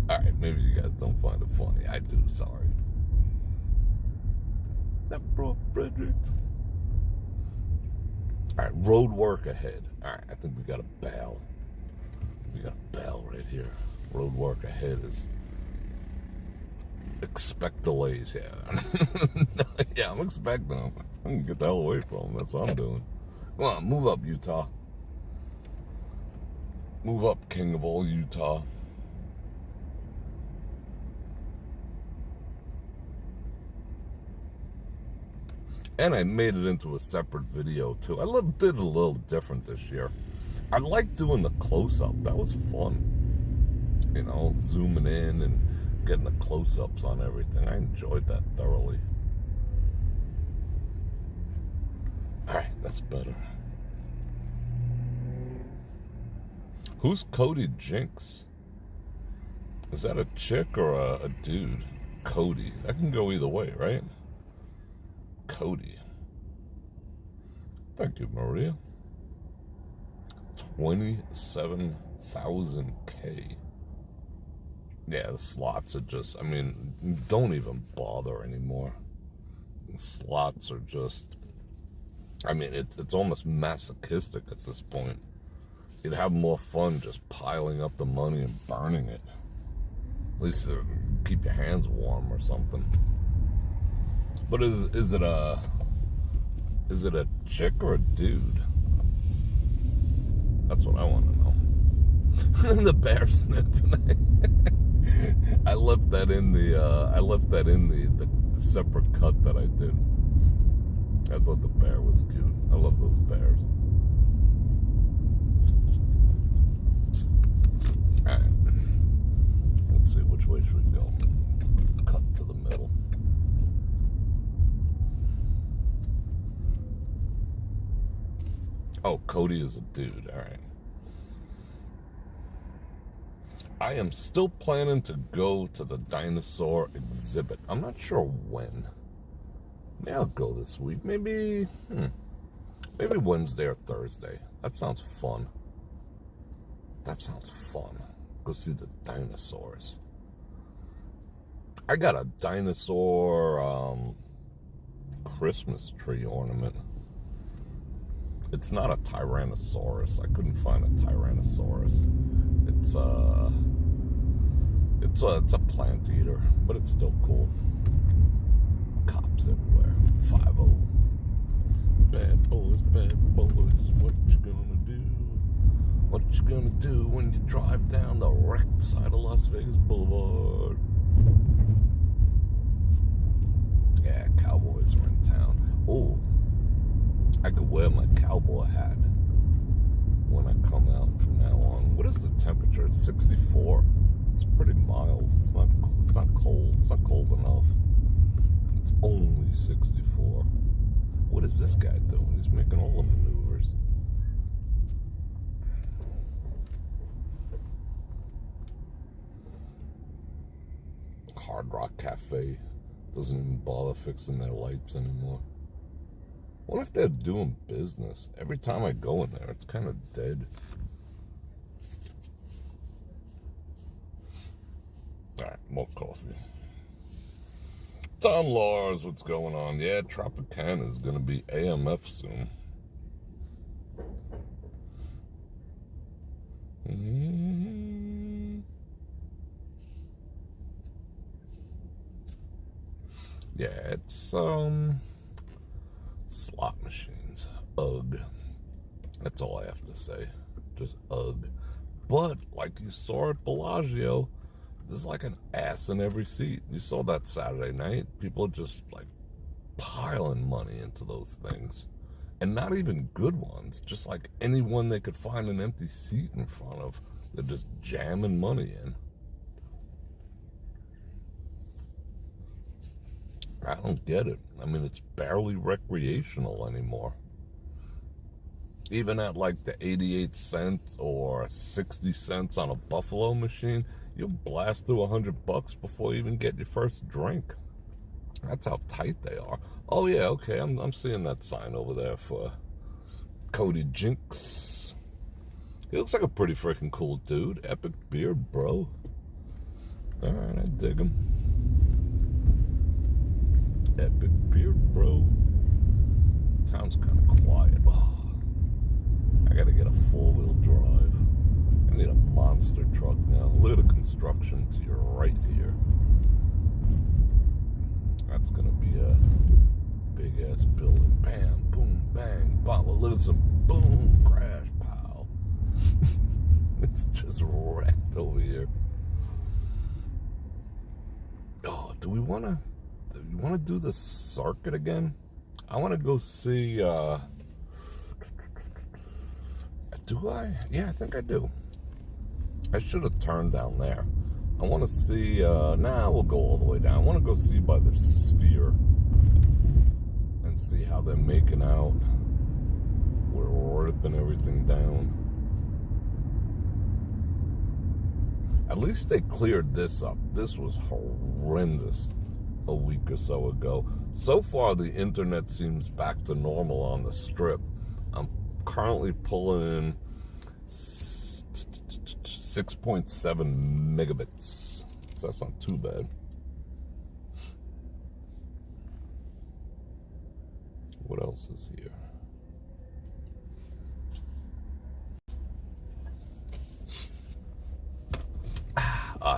Alright, maybe you guys don't find it funny. I do, sorry. That Bror Fredrik. Alright, road work ahead. Alright, I think we got a bail. We got a bail right here. Road work ahead is expect delays, yeah. Yeah, I'm expecting them. I can get the hell away from them. That's what I'm doing. Come on, move up, Utah. Move up, king of all Utah. And I made it into a separate video too. I did it a little different this year. I like doing the close-up. That was fun. Zooming in and getting the close-ups on everything. I enjoyed that thoroughly. Alright, that's better. Who's Cody Jinx? Is that a chick or a dude? Cody. That can go either way, right? Cody. Thank you, Maria. 27,000K. Yeah, the slots are just, don't even bother anymore. The slots are just, it's almost masochistic at this point. You'd have more fun just piling up the money and burning it. At least keep your hands warm or something. But is it a chick or a dude? That's what I want to know. The bear sniffing. I left that in the separate cut that I did. I thought the bear was cute. I love those bears. Alright. Let's see, which way should we go? Let's cut to the middle. Oh, Cody is a dude. Alright. I am still planning to go to the dinosaur exhibit. I'm not sure when. Maybe I'll go this week. Maybe Wednesday or Thursday. That sounds fun. Go see the dinosaurs. I got a dinosaur Christmas tree ornament. It's not a Tyrannosaurus. I couldn't find a Tyrannosaurus. It's a plant eater, but it's still cool. Cops everywhere. 5-0. Bad boys, what you gonna do? What you gonna do when you drive down the wrecked side of Las Vegas Boulevard? Yeah, cowboys are in town. Oh, I could wear my cowboy hat when I come out from now on. What is the temperature? It's 64. It's pretty mild. It's not cold. It's not cold enough. It's only 64. What is this guy doing? He's making all the maneuvers. Hard Rock Cafe doesn't even bother fixing their lights anymore. What if they're doing business? Every time I go in there, it's kind of dead. Alright, more coffee. Tom Lars, what's going on? Yeah, Tropicana is going to be AMF soon. Yeah, it's slot machines. Ugh. That's all I have to say. Just ugh. But like you saw at Bellagio, there's like an ass in every seat. You saw that Saturday night. People are just like piling money into those things. And not even good ones. Just like anyone they could find an empty seat in front of. They're just jamming money in. I don't get it. I mean, it's barely recreational anymore. Even at like the 88 cents or 60 cents on a Buffalo machine, you'll blast through $100 before you even get your first drink. That's how tight they are. Oh yeah, okay, I'm seeing that sign over there for Cody Jinks. He looks like a pretty freaking cool dude. Epic beard, bro. Alright, I dig him. Epic beard, bro. Town's kind of quiet. Oh, I gotta get a 4-wheel drive. I need a monster truck now. Look at the construction to your right here. That's gonna be a big ass building. Bam, boom, bang, bam. Look at some boom, crash, pow. It's just wrecked over here. Oh, do you want to do the circuit again? I want to go see, do I? Yeah, I think I do. I should have turned down there. I want to see, we'll go all the way down. I want to go see by the Sphere and see how they're making out. We're ripping everything down. At least they cleared this up. This was horrendous a week or so ago. So far, the internet seems back to normal on the Strip. I'm currently pulling 6.7 megabits. So that's not too bad. What else is here?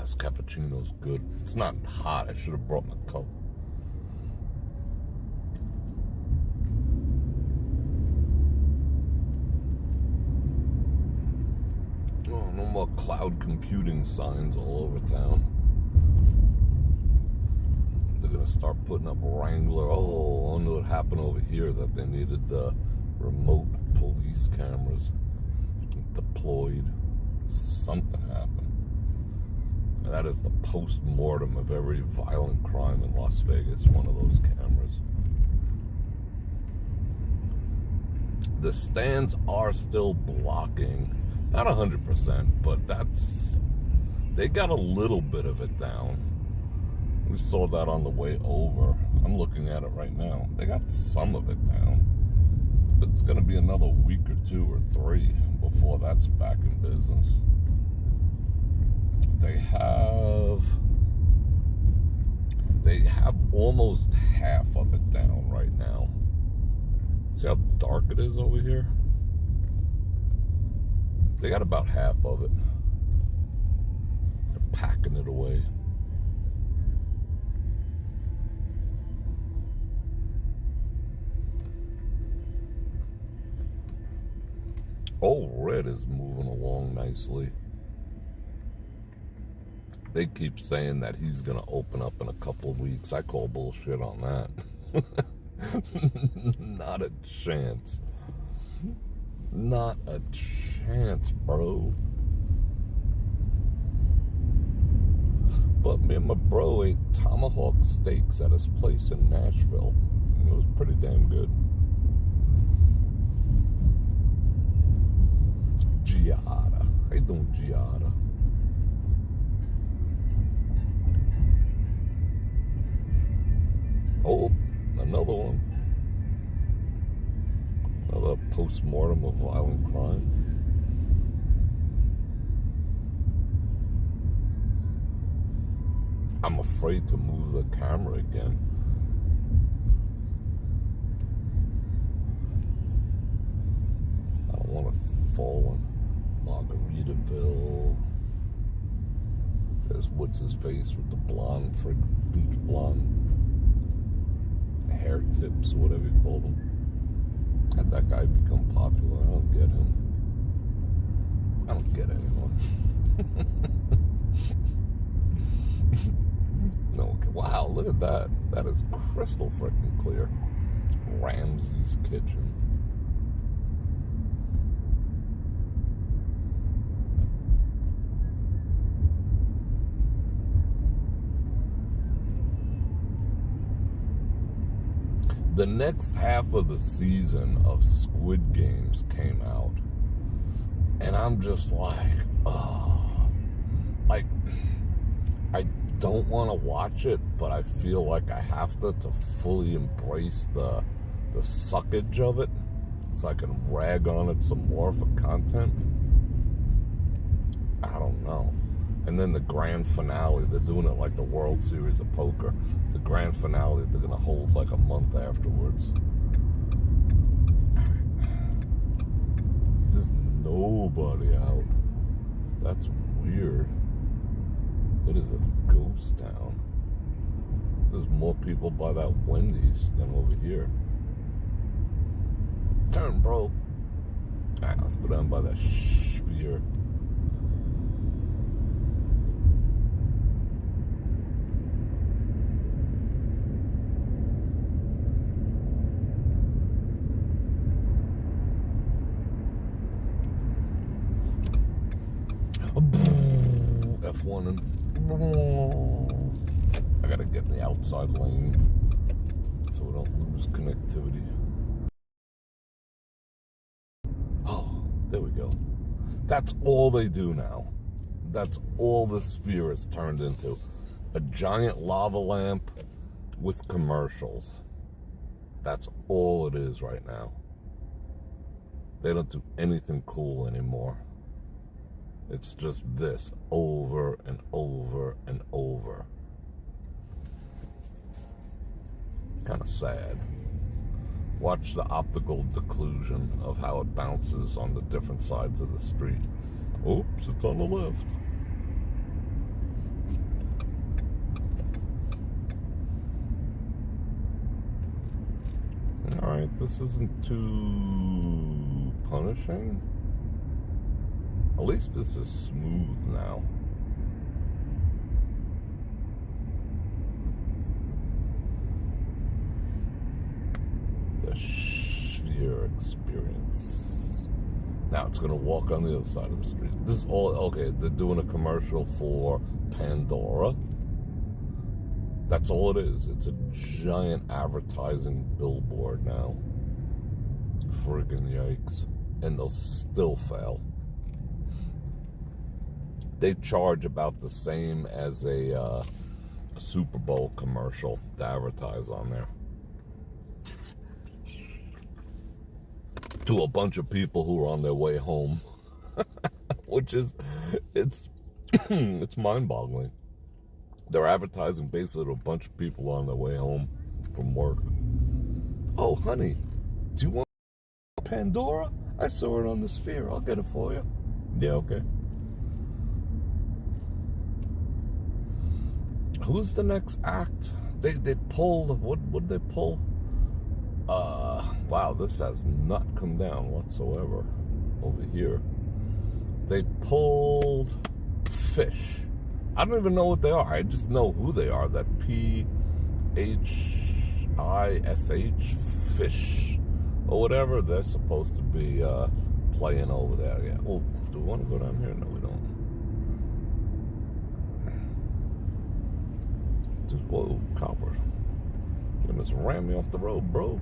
This cappuccino's good. It's not hot. I should have brought my cup. Oh, no more cloud computing signs all over town. They're gonna start putting up Wrangler. Oh, I wonder what happened over here that they needed the remote police cameras deployed. Something happened. That is the post-mortem of every violent crime in Las Vegas, one of those cameras. The stands are still blocking, not 100%, but that's They got a little bit of it down. We saw that on the way over. I'm looking at it right now. They got some of it down. But it's going to be another week or 2 or 3 before that's back in business. They have almost half of it down right now. See how dark it is over here? They got about half of it. They're packing it away. Old Red is moving along nicely. They keep saying that he's going to open up in a couple of weeks. I call bullshit on that. Not a chance. Not a chance, bro. But me and my bro ate tomahawk steaks at his place in Nashville. It was pretty damn good. Giada. How you doing, Giada? Oh, another one. Another post-mortem of violent crime. I'm afraid to move the camera again. I don't want to fall in Margaritaville. There's what's his face with the blonde, beach blonde hair tips, whatever you call them. Had that guy become popular? I don't get him. I don't get anyone. No, okay. Wow, look at that. That is crystal freaking clear. Ramsey's Kitchen. The next half of the season of Squid Games came out. And I'm just like, oh. Like, I don't want to watch it, but I feel like I have to fully embrace the suckage of it, so I can rag on it some more for content. I don't know. And then the grand finale, they're doing it like the World Series of Poker. The grand finale, they're going to hold like a month afterwards. There's nobody out. That's weird. It is a ghost town. There's more people by that Wendy's than over here. Turn, bro. Alright, let's go down by that sphere. F1 and I gotta get in the outside lane so we don't lose connectivity. Oh, there we go. That's all they do now. That's all the sphere is turned into. A giant lava lamp with commercials. That's all it is right now. They don't do anything cool anymore. It's just this over and over and over. Kind of sad. Watch the optical declusion of how it bounces on the different sides of the street. Oops, it's on the left. Alright, this isn't too punishing. At least this is smooth now. The sphere experience. Now it's going to walk on the other side of the street. This is all, okay, they're doing a commercial for Pandora. That's all it is. It's a giant advertising billboard now. Friggin' yikes. And they'll still fail. they charge about the same as a Super Bowl commercial to advertise on there. To a bunch of people who are on their way home. Which is, it's mind-boggling. They're advertising basically to a bunch of people on their way home from work. Oh, honey, do you want Pandora? I saw it on the Sphere. I'll get it for you. Yeah, okay. Who's the next act? They pulled, what did they pull? Wow, this has not come down whatsoever over here. They pulled Fish. I don't even know what they are. I just know who they are. That Phish, Fish, or whatever. They're supposed to be playing over there. Yeah. Oh, do we want to go down here? No, we don't. Just, whoa, copper. You just ran me off the road, bro.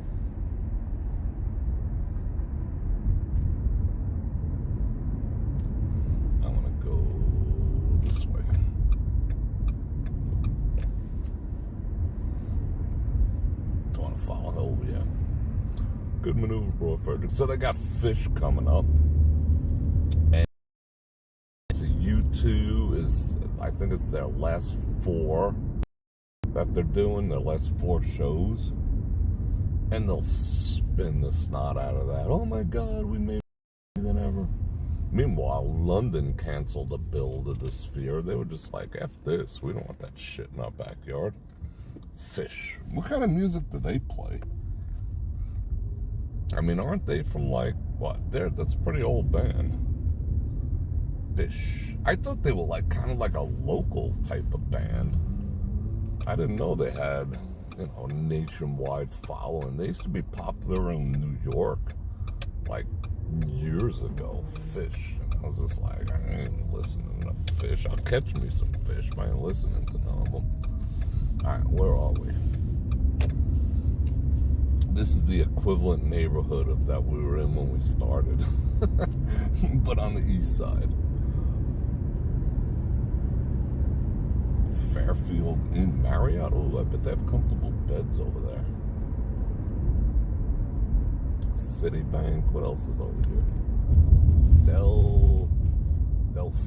Good maneuver, Bror Fredrik. So they got Fish coming up. And so U2 is, I think it's their last 4 that they're doing, their last 4 shows. And they'll spin the snot out of that. Oh my God, we made more than ever. Meanwhile, London canceled the build of the Sphere. They were just like, F this. We don't want that shit in our backyard. Fish. What kind of music do they play? I mean, aren't they from like, what? That's a pretty old band. Fish. I thought they were like kind of like a local type of band. I didn't know they had, you know, a nationwide following. They used to be popular in New York like years ago. Fish. And I was just like, I ain't listening to Fish. I'll catch me some Fish, but I ain't listening to none of them. Alright, where are we? This is the equivalent neighborhood of that we were in when we started. But on the east side. Fairfield Inn Marriott. Oh, I bet they have comfortable beds over there. Citibank. What else is over here? Del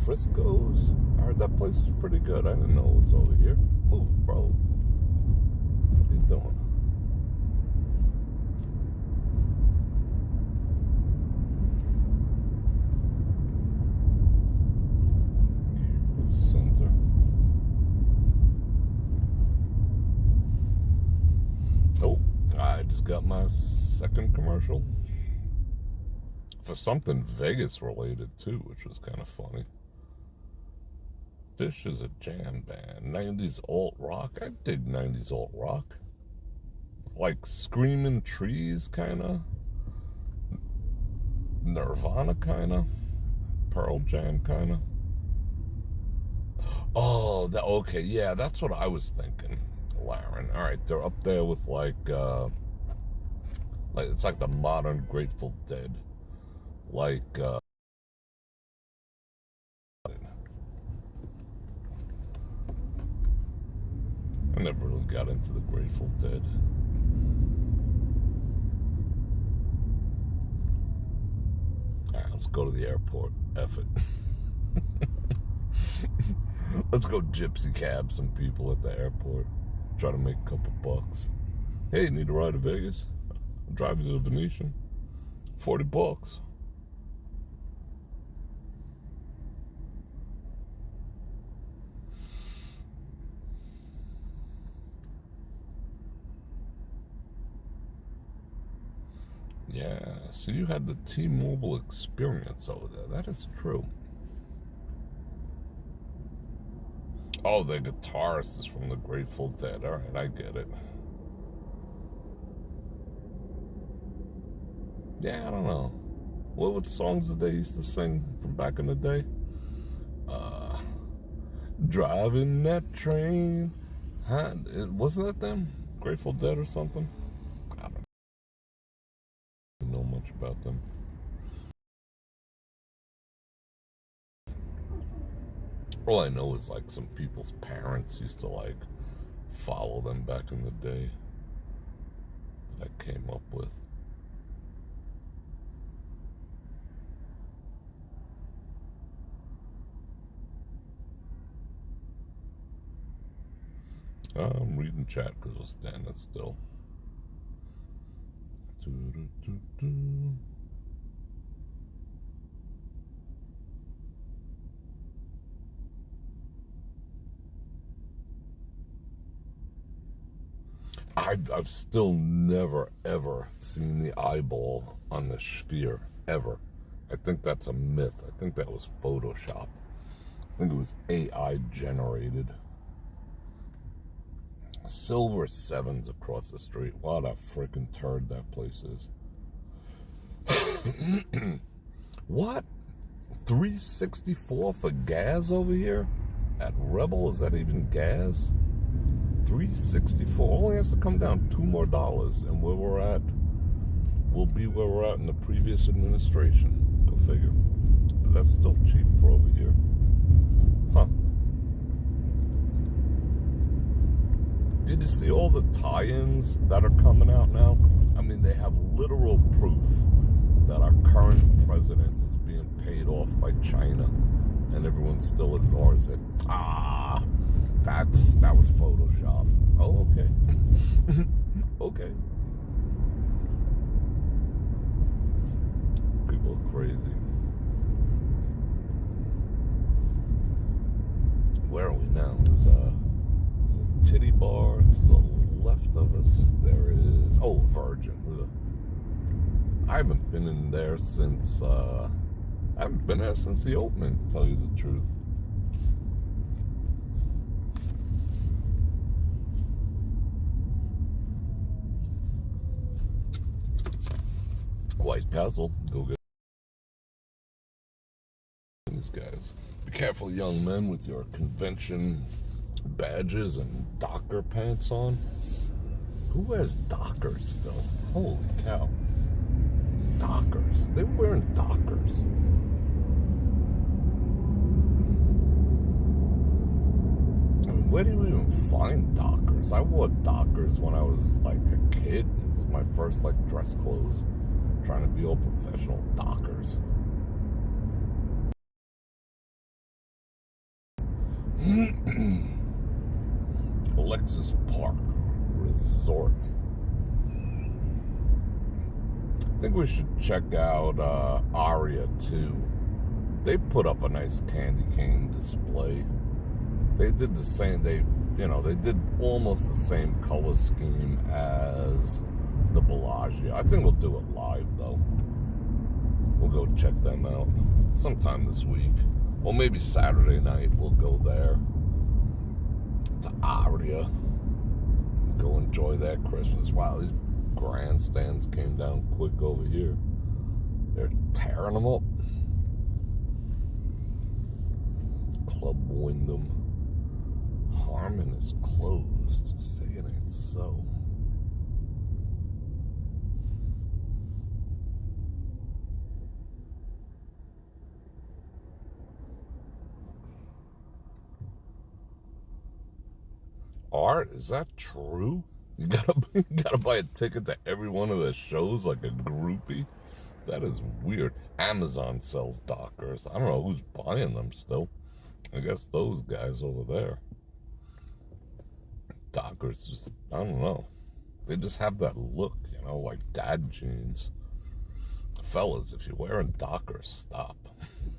Frisco's. I heard that place is pretty good. I didn't know it was over here. Move, bro. What are you doing? Center. Oh, I just got my second commercial for something Vegas related too, which was kind of funny. Fish is a jam band. 90s alt rock. I dig 90s alt rock. Like Screaming Trees, kind of. Nirvana, kind of. Pearl Jam, kind of. Oh, okay, yeah, that's what I was thinking, Laren. All right, they're up there with like it's like the modern Grateful Dead, like I never really got into the Grateful Dead. All right, let's go to the airport. F it. Let's go gypsy cab some people at the airport. Try to make a couple bucks. Hey, need a ride to Vegas? I'll drive you to the Venetian. $40. Yeah, so you had the T-Mobile experience over there. That is true. Oh, the guitarist is from the Grateful Dead. All right, I get it. Yeah, I don't know. What songs did they used to sing from back in the day? Driving that train. Huh? Wasn't that them? Grateful Dead or something? I don't know much about them. All I know is like some people's parents used to like follow them back in the day that I came up with. I'm reading chat because I was standing still. I've still never, ever seen the eyeball on the sphere, ever. I think that's a myth. I think that was Photoshop. I think it was AI generated. Silver Sevens across the street. What a freaking turd that place is. What? $3.64 for gas over here? At Rebel, is that even gas? $3.64. Only has to come down $2 more, and where we're at, we'll be where we're at in the previous administration. Go figure. But that's still cheap for over here. Huh. Did you see all the tie-ins that are coming out now? I mean, they have literal proof that our current president is being paid off by China, and everyone still ignores it. That was Photoshop. Oh, okay. Okay. People are crazy. Where are we now? There's a titty bar to the left of us. There is, oh, Virgin. I haven't been in there since, I haven't been there since the opening, to tell you the truth. White Castle, go get these guys. Be careful, young men, with your convention badges and Docker pants on. Who wears Dockers still? Holy cow. Dockers. They were wearing Dockers. I mean, where do you even find Dockers? I wore Dockers when I was like a kid. It was my first like dress clothes. Trying to be all professional. Dockers. Alexis Park Resort. I think we should check out Aria too. They put up a nice candy cane display. They did the same. They did almost the same color scheme as the Bellagio. I think we'll do it live though. We'll go check them out sometime this week. Or maybe Saturday night we'll go there to Aria. Go enjoy that Christmas. Wow, these grandstands came down quick over here. They're tearing them up. Club Wyndham. Harmon is closed. Say it ain't so. Art, is that true? You gotta buy a ticket to every one of the shows like a groupie? That is weird. Amazon sells Dockers. I don't know who's buying them still. I guess those guys over there. Dockers just, I don't know. They just have that look, like dad jeans. Fellas, if you're wearing Dockers, stop.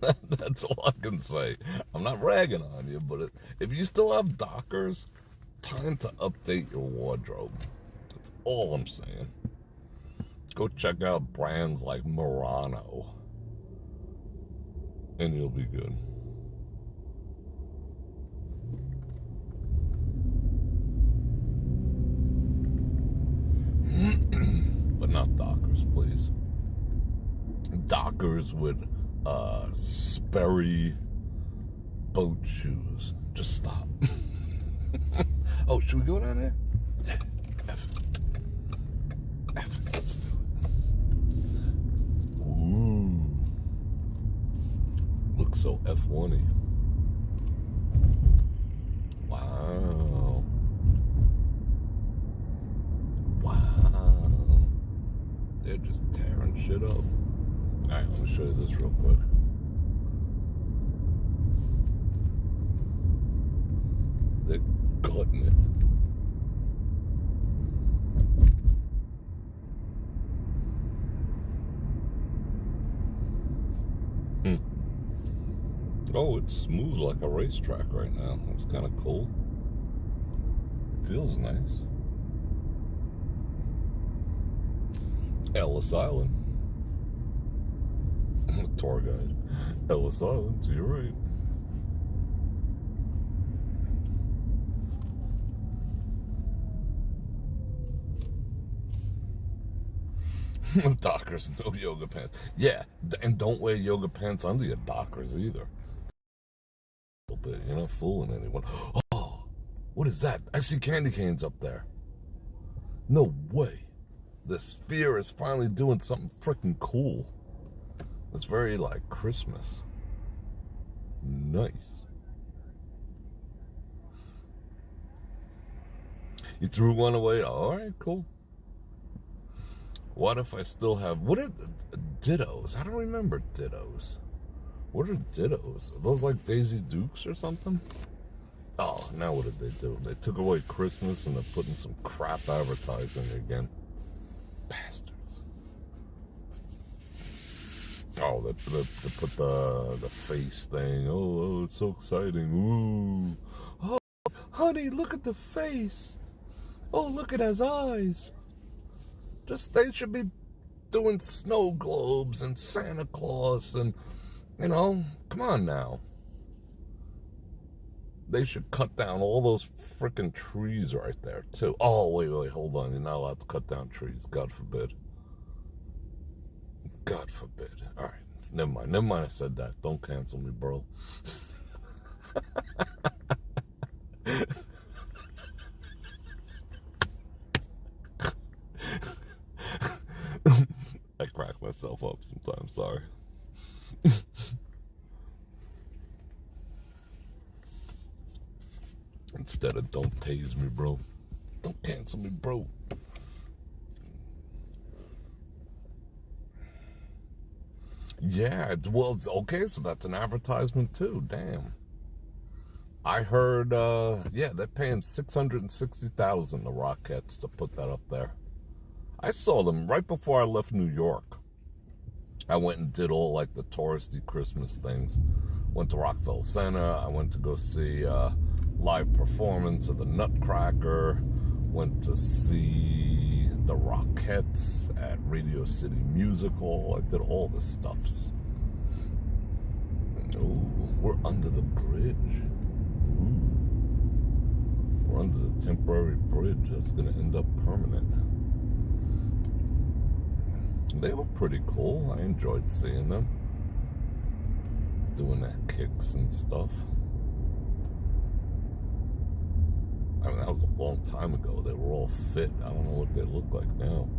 That's all I can say. I'm not ragging on you, but if you still have Dockers, time to update your wardrobe. That's all I'm saying. Go check out brands like Murano, and you'll be good. But not Dockers, please. Dockers with Sperry boat shoes. Just stop. Oh, should we go down there? Yeah. F it. Let's do it. Ooh. Looks so F1-y. shit up. Alright, let me show you this real quick. They're cutting it. Oh, it's smooth like a racetrack right now. It's kind of cool. Feels nice. Ellis Island. Tour guide. Ellis Island, so you're right. Dockers, no yoga pants. Yeah, and don't wear yoga pants under your Dockers either. A little bit, you're not fooling anyone. Oh, what is that? I see candy canes up there. No way. The sphere is finally doing something freaking cool. It's very like Christmas. Nice. You threw one away? All right, cool. What if I still have... What are dittos? I don't remember dittos. What are dittos? Are those like Daisy Dukes or something? Oh, now what did they do? They took away Christmas and they're putting some crap advertising again. Bastards. Oh, they put the face thing. Oh, it's so exciting. Ooh. Oh, honey, look at the face. Oh, look at his eyes. They should be doing snow globes and Santa Claus and, you know, come on now. They should cut down all those freaking trees right there, too. Oh, wait, hold on. You're not allowed to cut down trees. God forbid. God forbid. All right. Never mind I said that. Don't cancel me, bro. I crack myself up sometimes, sorry. Instead of don't tase me, bro. Don't cancel me, bro. Yeah, well, it's okay, so that's an advertisement too, damn. I heard, yeah, they're paying $660,000, the Rockettes, to put that up there. I saw them right before I left New York. I went and did all, like, the touristy Christmas things. Went to Rockefeller Center. I went to go see live performance of the Nutcracker. Went to see the Rockettes at Radio City Music Hall. I did all the stuffs. Oh, we're under the bridge. Ooh. We're under the temporary bridge that's going to end up permanent. They were pretty cool. I enjoyed seeing them. Doing that kicks and stuff. I mean, that was a long time ago. They were all fit. I don't know what they look like now.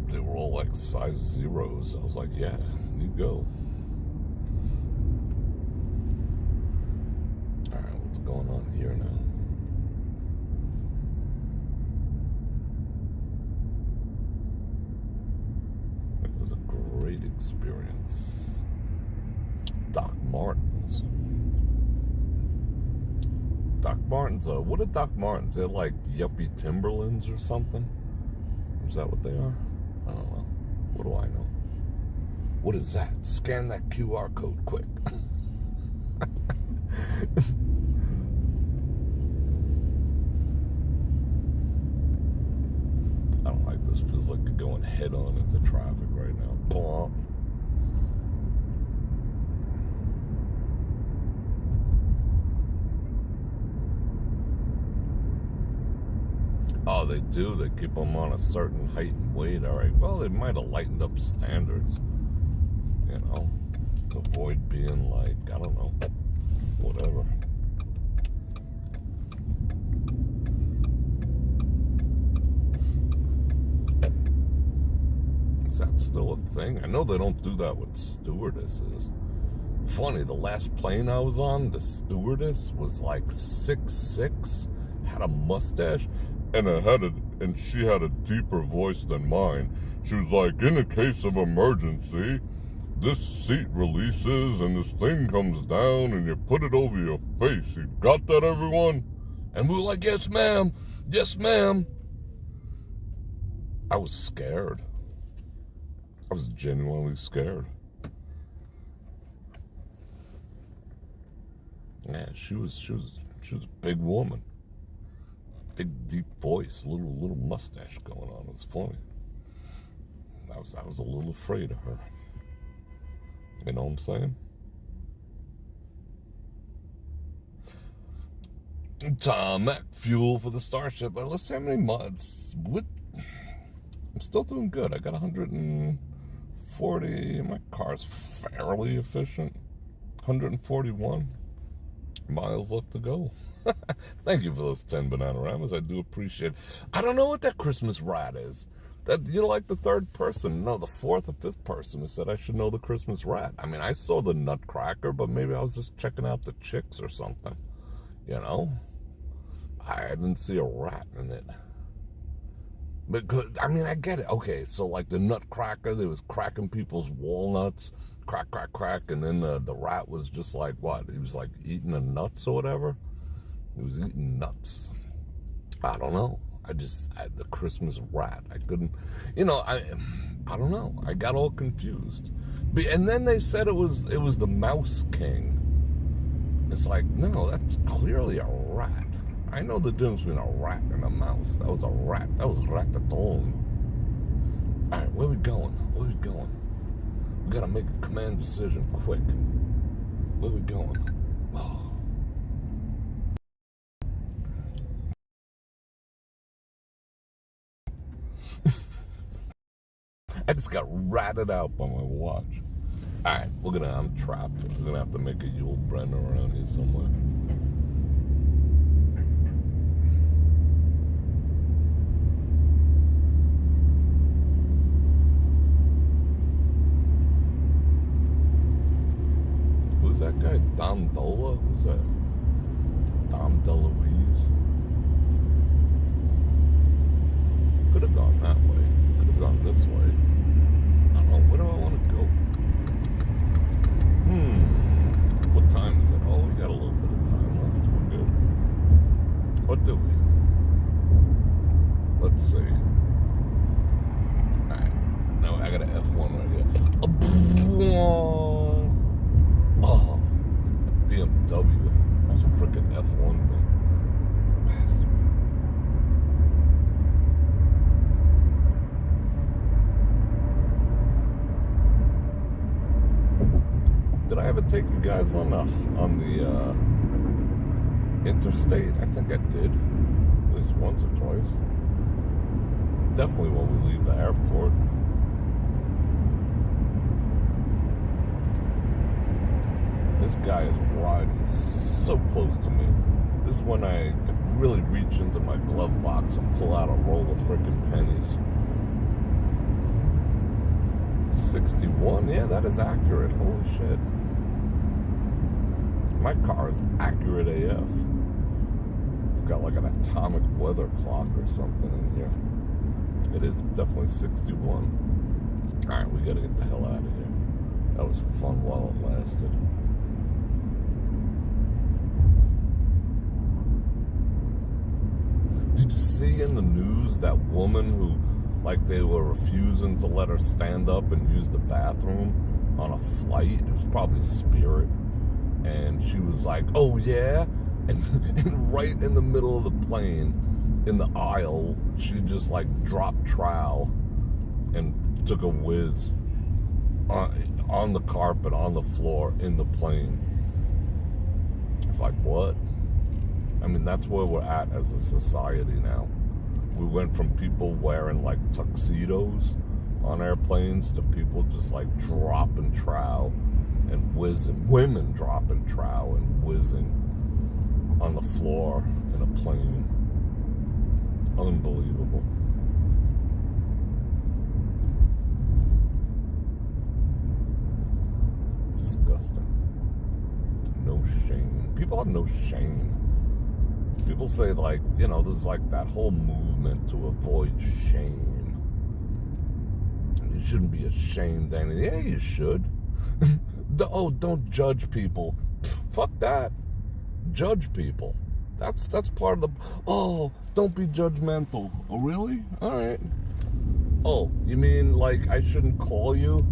They were all like size zeros. I was like, yeah, you go. Alright, what's going on here now? It was a great experience. Doc Martens. Doc Martens, what are Doc Martens? They're like yuppie Timberlands or something? Is that what they are? I don't know. What do I know? What is that? Scan that QR code quick. I don't like this. Feels like you're going head on into traffic right now. Blah. Oh, they do. They keep them on a certain height and weight. All right. Well, they might have lightened up standards, you know, to avoid being like, I don't know, whatever. Is that still a thing? I know they don't do that with stewardesses. Funny, the last plane I was on, the stewardess was like 6'6", had a mustache. And she had a deeper voice than mine. She was like, in a case of emergency, this seat releases and this thing comes down and you put it over your face. You got that, everyone? And we were like, yes, ma'am. Yes, ma'am. I was scared. I was genuinely scared. Yeah, she was a big woman. Big, deep voice, little mustache going on. It was funny. I was a little afraid of her. You know what I'm saying? Tarmac fuel for the Starship. Let's see how many months. I'm still doing good. I got 140. My car's fairly efficient. 141 miles left to go. Thank you for those 10 Bananaramas. I do appreciate it. I don't know what that Christmas rat is. That you're like the third person, no, the fourth or fifth person who said I should know the Christmas rat. I mean, I saw the Nutcracker, but maybe I was just checking out the chicks or something. You know? I didn't see a rat in it. But, I mean, I get it. Okay, so like the Nutcracker, they was cracking people's walnuts, crack, crack, crack, and then the rat was just like, what? He was like eating the nuts or whatever? He was eating nuts. I don't know. The Christmas rat. I couldn't, I don't know. I got all confused. And then they said it was the Mouse King. It's like, no, that's clearly a rat. I know the difference between a rat and a mouse. That was a rat. That was ratatouille. All right, where we going? Where we going? We got to make a command decision quick. Where we going? Oh. I just got ratted out by my watch. All right, I'm trapped. We're going to have to make a Yule Brenner around here somewhere. Who's that guy? Dom Dola? Who's that? Dom DeLuise? Could have gone that way. Could have gone this way. I don't know. Where do I want to go? What time is it? Oh, we got a little bit of time left. We're good. What do we? Let's see. Alright. Now I got an F1 right here. Oh. BMW. That's freaking F1 thing. Bastard. Did I ever take you guys on the interstate? I think I did, at least once or twice. Definitely when we leave the airport. This guy is riding so close to me. This is when I really reach into my glove box and pull out a roll of freaking pennies. 61? Yeah, that is accurate. Holy shit. My car is accurate AF. It's got like an atomic weather clock or something in here. It is definitely 61. Alright, we gotta get the hell out of here. That was fun while it lasted. Did you see in the news that woman who, like, they were refusing to let her stand up and use the bathroom on a flight? It was probably Spirit. And she was like, oh yeah? And right in the middle of the plane, in the aisle, she just like dropped trowel and took a whiz on the carpet, on the floor, in the plane. It's like, what? I mean, that's where we're at as a society now. We went from people wearing like tuxedos on airplanes to people just like dropping trowel and whizzing, women dropping trowel and whizzing on the floor in a plane. Unbelievable. Disgusting. No shame. People have no shame. People say, like, you know, there's like that whole movement to avoid shame. you shouldn't be ashamed, Danny. Yeah, you should. Oh, don't judge people. Fuck that. Judge people. That's part of the... Oh, don't be judgmental. Oh, really? All right. Oh, you mean like I shouldn't call you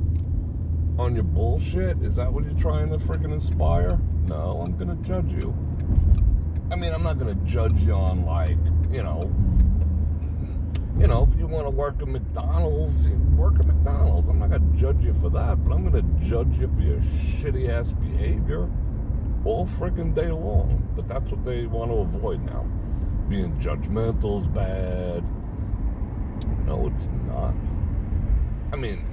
on your bullshit? Is that what you're trying to freaking inspire? No, I'm gonna judge you. I mean, I'm not gonna judge you on like, you know, if you want to work at McDonald's, you work at McDonald's. I'm not gonna judge you for that, but I'm gonna judge you for your shitty ass behavior all freaking day long. But that's what they want to avoid now. Being judgmental is bad. No, it's not. I mean,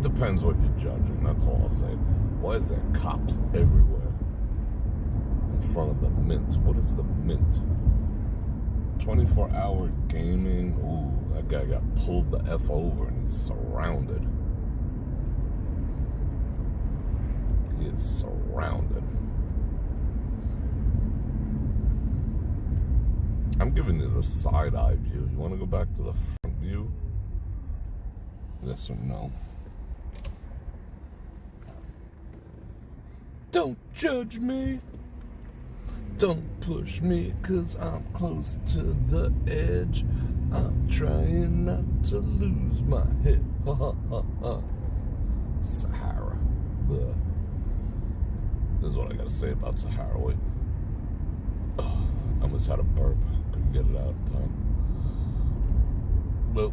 depends what you're judging. That's all I'll say. Why is there cops everywhere in front of the Mint? What is the Mint? 24-hour gaming. Ooh, that guy got pulled the F over and he's surrounded. He is surrounded. I'm giving you the side-eye view. You want to go back to the front view? Yes or no? Don't judge me. Don't push me, 'cause I'm close to the edge. I'm trying not to lose my head. Ha ha ha ha. Sahara. Ugh. This is what I gotta say about Sahara. Wait. Oh, I almost had a burp. Couldn't get it out in time. Well.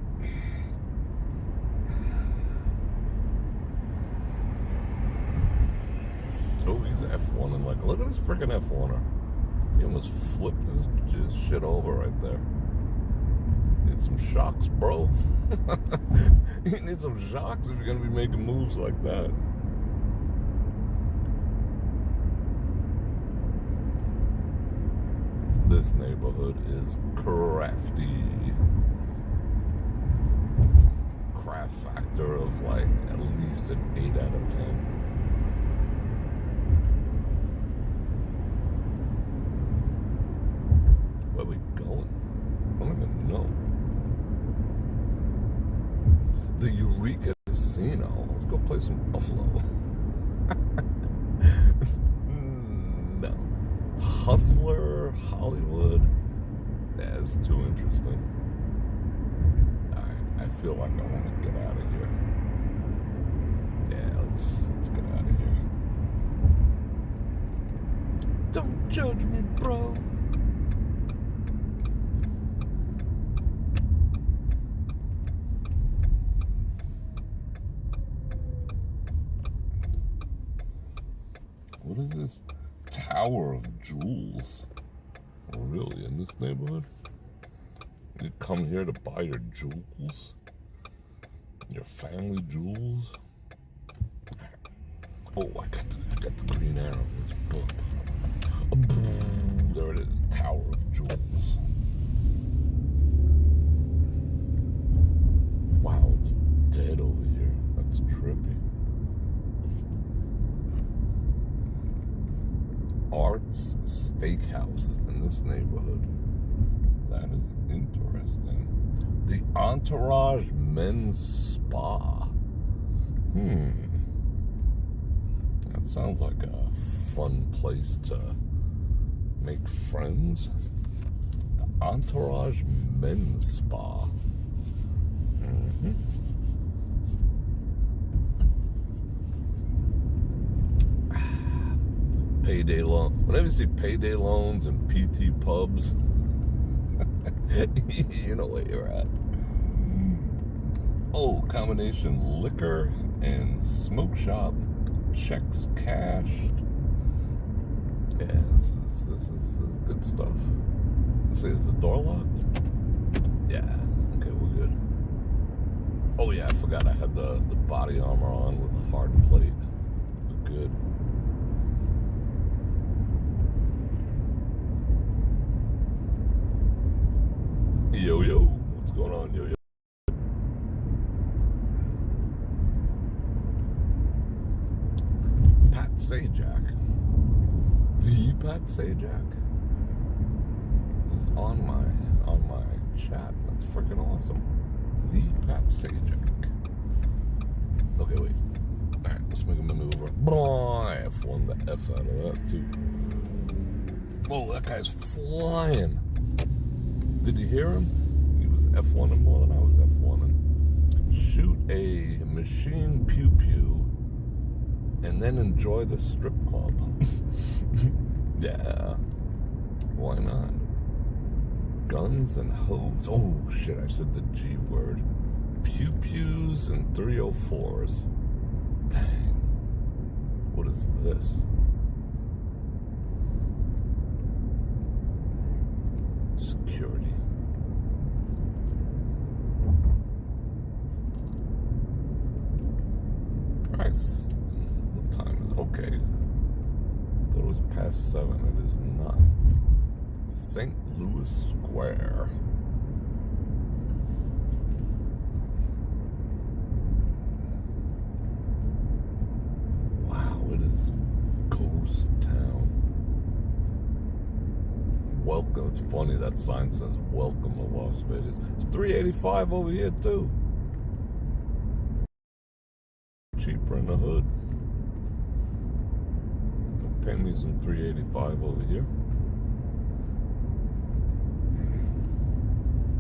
Oh, he's F1 and like, look at this freaking F1er. He almost flipped his shit over right there. Need some shocks, bro. You need some shocks if you're gonna be making moves like that. This neighborhood is crafty. Craft factor of like at least an 8 out of 10. Where are we going? I don't even know. The Eureka Casino. Let's go play some Buffalo. No. Hustler, Hollywood. Yeah, it's too interesting. Alright, I feel like I want to get out of here. Yeah, let's get out of here. Don't judge me, bro. What is this? Tower of Jewels. Oh, really? In this neighborhood? You come here to buy your jewels? Your family jewels? Oh, I got the green arrow. This book. There it is. Tower of Jewels. Wow, it's dead over here. That's trippy. Arts Steakhouse in this neighborhood. That is interesting. The Entourage Men's Spa. That sounds like a fun place to make friends. The Entourage Men's Spa. Payday loan. Whenever you see payday loans and PT pubs, you know where you're at. Oh, combination liquor and smoke shop, checks cashed. Yeah, this is good stuff. Let's see, is the door locked? Yeah. Okay, we're good. Oh yeah, I forgot I had the body armor on with a hard plate. We're good. Yo, yo, what's going on, yo, yo? Pat Sajak. The Pat Sajak is on my chat. That's freaking awesome. the Pat Sajak. Okay, wait. Alright, let's make a maneuver. Boy, F1 the F out of that, too. Whoa, that guy's flying. Did you hear him? He was F1ing more than I was F1ing. Shoot a machine pew-pew and then enjoy the strip club. Yeah. Why not? Guns and hoes. Oh, shit, I said the G word. Pew-pews and 304s. Dang. What is this? Security. Alright. What time is it? Okay. I thought it was past 7. It is not. St. Louis Square. Wow, it is ghost town. Welcome. It's funny that sign says welcome to Las Vegas. It's $385 over here too. Cheaper in the hood. Don't pay me some $385 over here.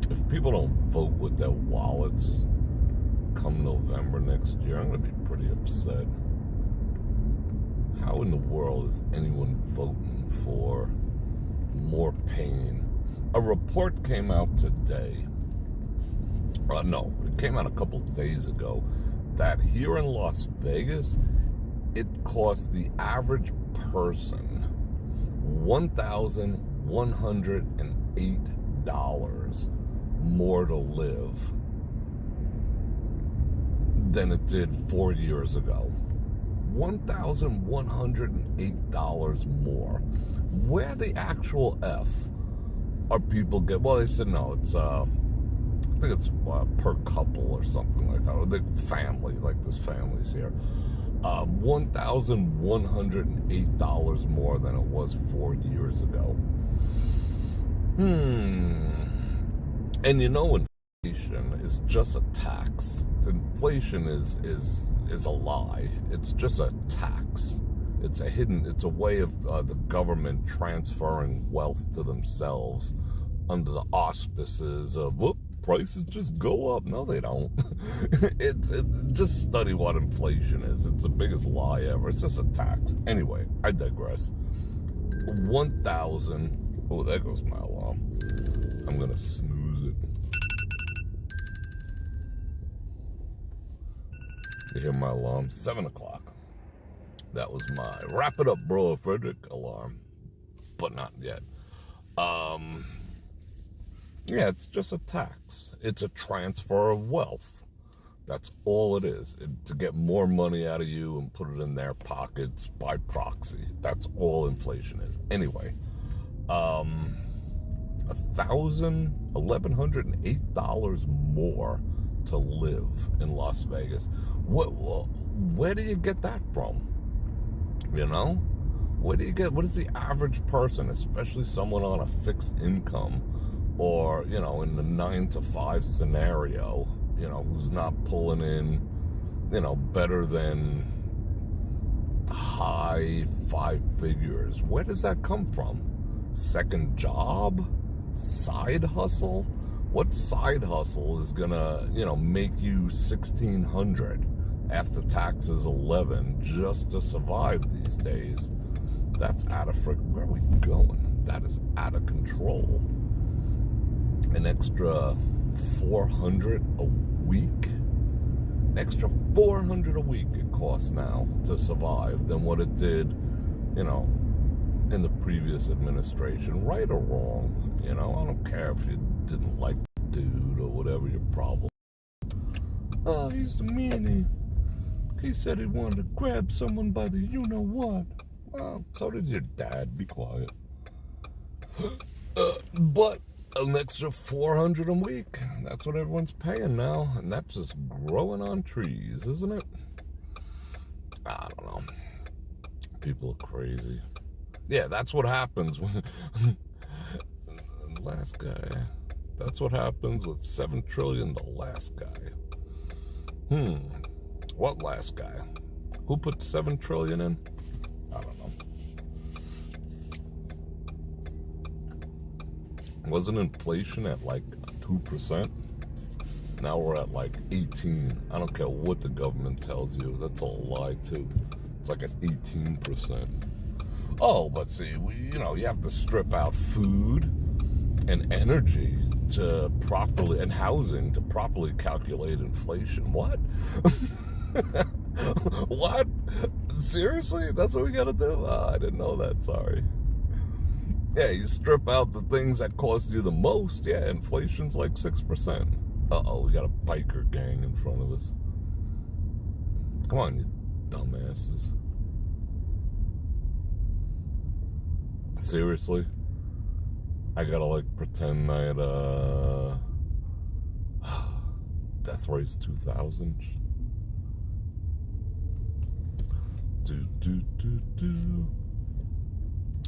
If people don't vote with their wallets come November next year, I'm going to be pretty upset. How in the world is anyone voting for more pain? A report came out today. No, it came out a couple days ago that here in Las Vegas, it costs the average person $1,108 more to live than it did 4 years ago. $1,108 more. Where the actual F are people get? Well, they said no, it's I think it's per couple or something like that, or the family, like this family's here. $1,108 more than it was 4 years ago. And you know, inflation is just a tax. Inflation is a lie. It's just a tax. It's a way of the government transferring wealth to themselves under the auspices of, whoop, prices just go up. No, they don't. Just study what inflation is. It's the biggest lie ever. It's just a tax. Anyway, I digress. 1,000. Oh, there goes my alarm. I'm gonna snooze it. You hear my alarm? 7 o'clock. That was my wrap it up, Bror Fredrik alarm. But not yet. Yeah, it's just a tax. It's a transfer of wealth. That's all it is. To get more money out of you and put it in their pockets by proxy. That's all inflation is. Anyway, $1,108 more to live in Las Vegas. Where do you get that from? You know? What is the average person, especially someone on a fixed income, or, you know, in the 9 to 5 scenario, you know, who's not pulling in, you know, better than high 5 figures? Where does that come from? Second job? Side hustle? What side hustle is gonna, you know, make you $1,600 after taxes 11 just to survive these days? That's out of where are we going? That is out of control. An extra $400 a week? An extra $400 a week it costs now to survive than what it did, you know, in the previous administration. Right or wrong, you know, I don't care if you didn't like the dude or whatever your problem. Oh, he's a meanie. He said he wanted to grab someone by the you-know-what. Well, so did your dad. Be quiet. But an extra $400 a week. That's what everyone's paying now. And that's just growing on trees, isn't it? I don't know. People are crazy. Yeah, that's what happens when... Last guy. That's what happens with $7 trillion, the last guy. What last guy? Who put $7 trillion in? I don't know. Wasn't inflation at like 2%? Now we're at like 18. I don't care what the government tells you. That's a lie too. It's like at 18%. Oh, but see, you have to strip out food and energy to properly, and housing to properly calculate inflation. What? What? Seriously? That's what we gotta do? Oh, I didn't know that, sorry. Yeah, you strip out the things that cost you the most. Yeah, inflation's like 6%. Uh-oh, we got a biker gang in front of us. Come on, you dumbasses. Seriously? I gotta like pretend I had Death Race 2000.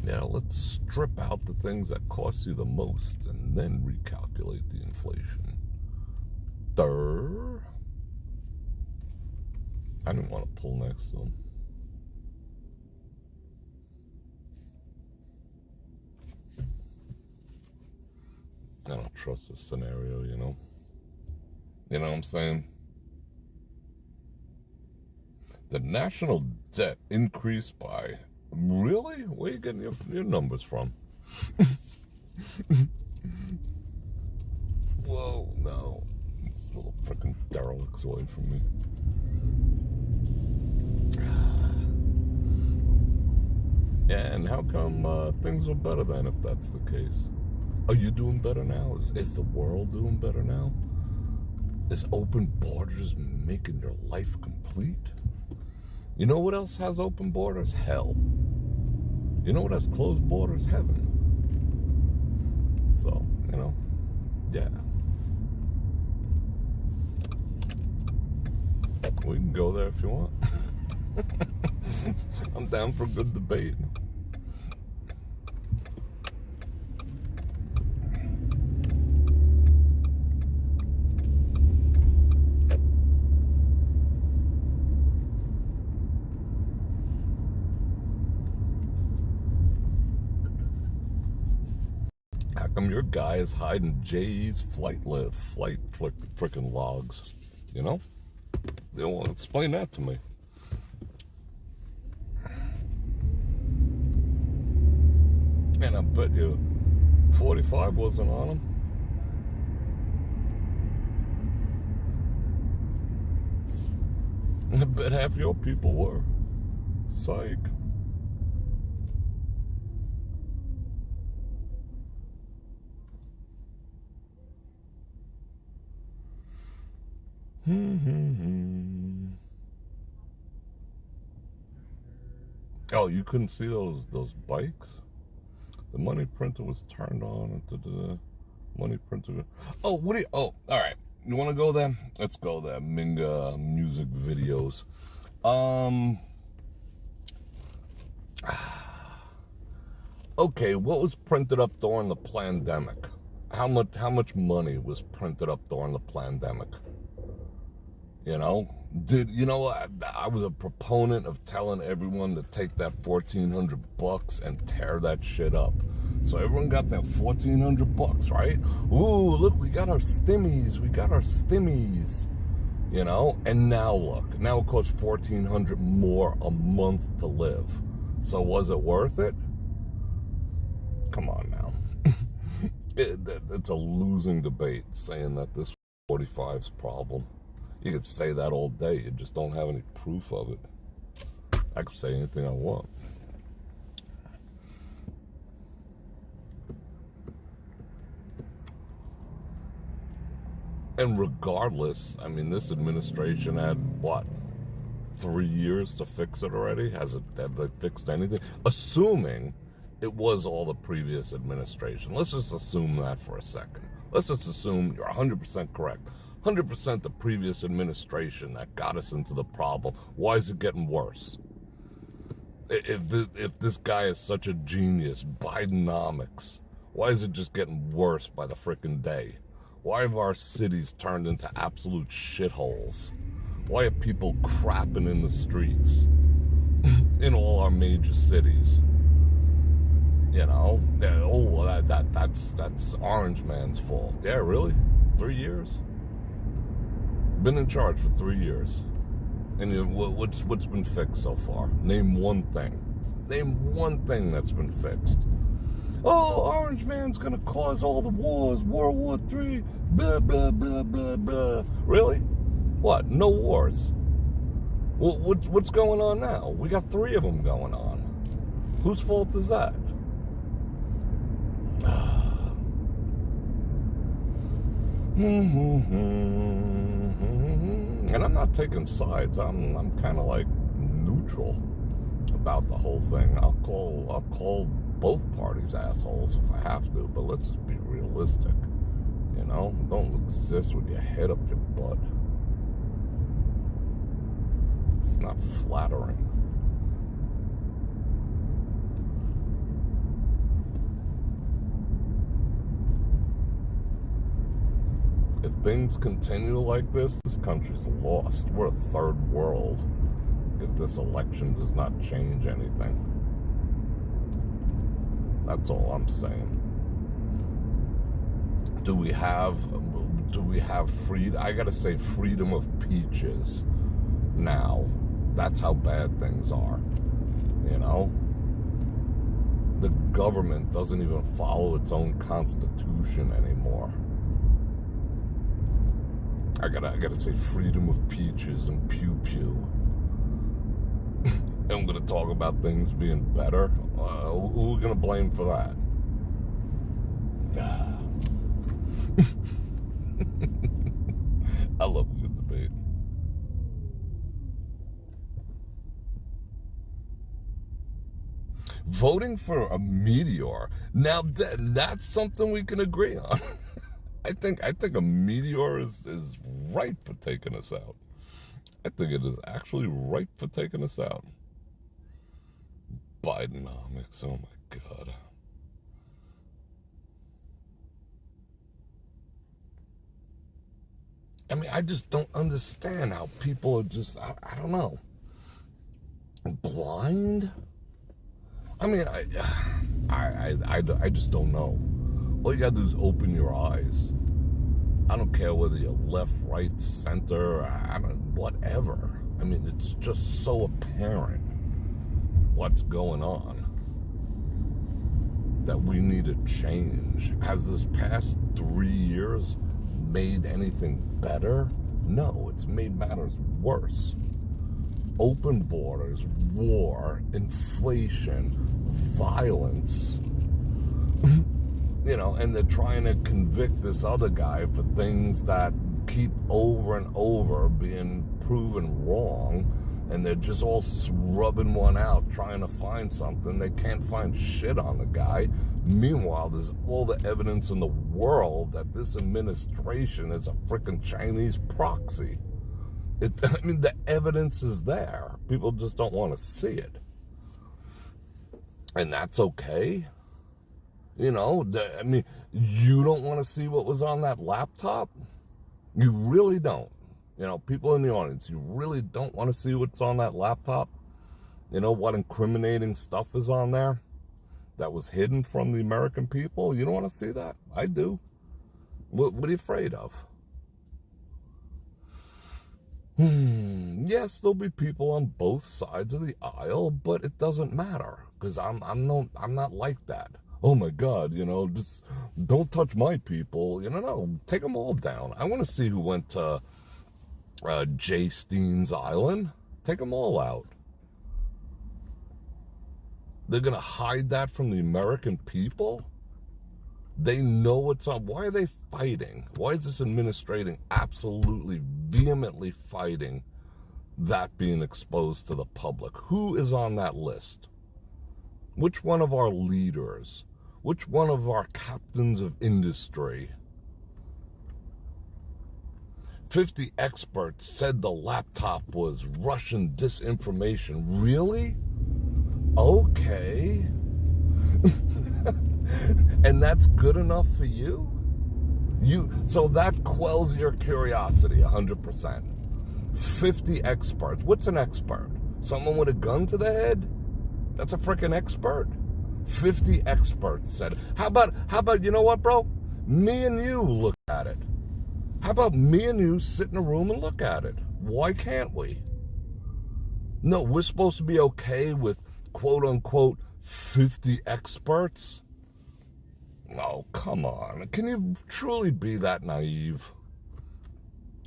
Yeah, let's strip out the things that cost you the most and then recalculate the inflation. Durr. I didn't want to pull next to him. I don't trust this scenario, you know? You know what I'm saying? The national debt increased by... Really? Where are you getting your numbers from? Whoa, no. This little freaking derelict's away from me. Yeah, and how come things are better then if that's the case? Are you doing better now? Is the world doing better now? Is open borders making your life complete? You know what else has open borders? Hell. You know what has closed borders? Heaven. So, yeah. We can go there if you want. I'm down for a good debate. How come your guy is hiding Jay's flight frickin' logs? You know? They don't want to explain that to me. And I bet you 45 wasn't on him. I bet half your people were. Psych. Oh, you couldn't see those bikes? The money printer was turned on. The money printer. Oh, what do you? Oh, all right. You want to go there? Let's go there. Minga music videos. Okay, what was printed up during the pandemic? How much money was printed up during the pandemic? You know, I was a proponent of telling everyone to take that $1,400 and tear that shit up. So everyone got that $1,400, right? Ooh, look, we got our stimmies. You know, and now look, now it costs $1,400 more a month to live. So was it worth it? Come on now. It's a losing debate saying that this 45's problem. You could say that all day, you just don't have any proof of it. I could say anything I want. And regardless, I mean, this administration had, what, 3 years to fix it already? Have they fixed anything? Assuming it was all the previous administration. Let's just assume that for a second. Let's just assume you're 100% correct. 100% the previous administration that got us into the problem. Why is it getting worse? If this guy is such a genius, Bidenomics, Why is it just getting worse by the frickin' day? Why have our cities turned into absolute shitholes? Why are people crapping in the streets in all our major cities? You know, that's Orange Man's fault. Yeah, really? 3 years? Been in charge for 3 years. And what's been fixed so far? Name one thing. Name one thing that's been fixed. Oh, Orange Man's gonna cause all the wars, World War III, blah, blah, blah, blah, blah. Really? What? No wars? Well, what's going on now? We got 3 of them going on. Whose fault is that? And I'm not taking sides. I'm kind of like neutral about the whole thing. I'll call both parties assholes if I have to, but let's just be realistic. You know, don't exist with your head up your butt. It's not flattering. If things continue like this country's lost. We're a third world if this election does not change anything. That's all I'm saying. Do we have freedom? I gotta say freedom of peaches now. That's how bad things are. You know? The government doesn't even follow its own constitution anymore. I gotta say freedom of peaches and pew-pew. And I'm gonna talk about things being better. Who are we gonna blame for that? I love a good debate. Voting for a meteor. Now that's something we can agree on. I think a meteor is ripe for taking us out. I think it is actually ripe for taking us out. Bidenomics, oh my God. I mean, I just don't understand how people are just, I don't know, blind? I mean, I just don't know. All you gotta do is open your eyes. I don't care whether you're left, right, center, whatever. I mean, it's just so apparent what's going on that we need a change. Has this past 3 years made anything better? No, it's made matters worse. Open borders, war, inflation, violence. You know, and they're trying to convict this other guy for things that keep over and over being proven wrong, and they're just all rubbing one out, trying to find something. They can't find shit on the guy. Meanwhile, there's all the evidence in the world that this administration is a freaking Chinese proxy. I mean, the evidence is there. People just don't want to see it. And that's okay. You know, I mean, you don't want to see what was on that laptop? You really don't. You know, people in the audience, you really don't want to see what's on that laptop? You know, what incriminating stuff is on there that was hidden from the American people? You don't want to see that? I do. What are you afraid of? Yes, there'll be people on both sides of the aisle, but it doesn't matter, because I'm not like that. Oh my God, you know, just don't touch my people. You know, no, take them all down. I want to see who went to Jay Steen's Island. Take them all out. They're going to hide that from the American people? They know what's on. Why are they fighting? Why is this administration absolutely, vehemently fighting that being exposed to the public? Who is on that list? Which one of our leaders? Which one of our captains of industry? 50 experts said the laptop was Russian disinformation. Really? Okay. And that's good enough for you? So that quells your curiosity 100%. 50 experts. What's an expert? Someone with a gun to the head? That's a freaking expert. 50 experts said. How about, you know what, bro? Me and you look at it. How about me and you sit in a room and look at it? Why can't we? No, we're supposed to be okay with quote unquote 50 experts? No, come on. Can you truly be that naive?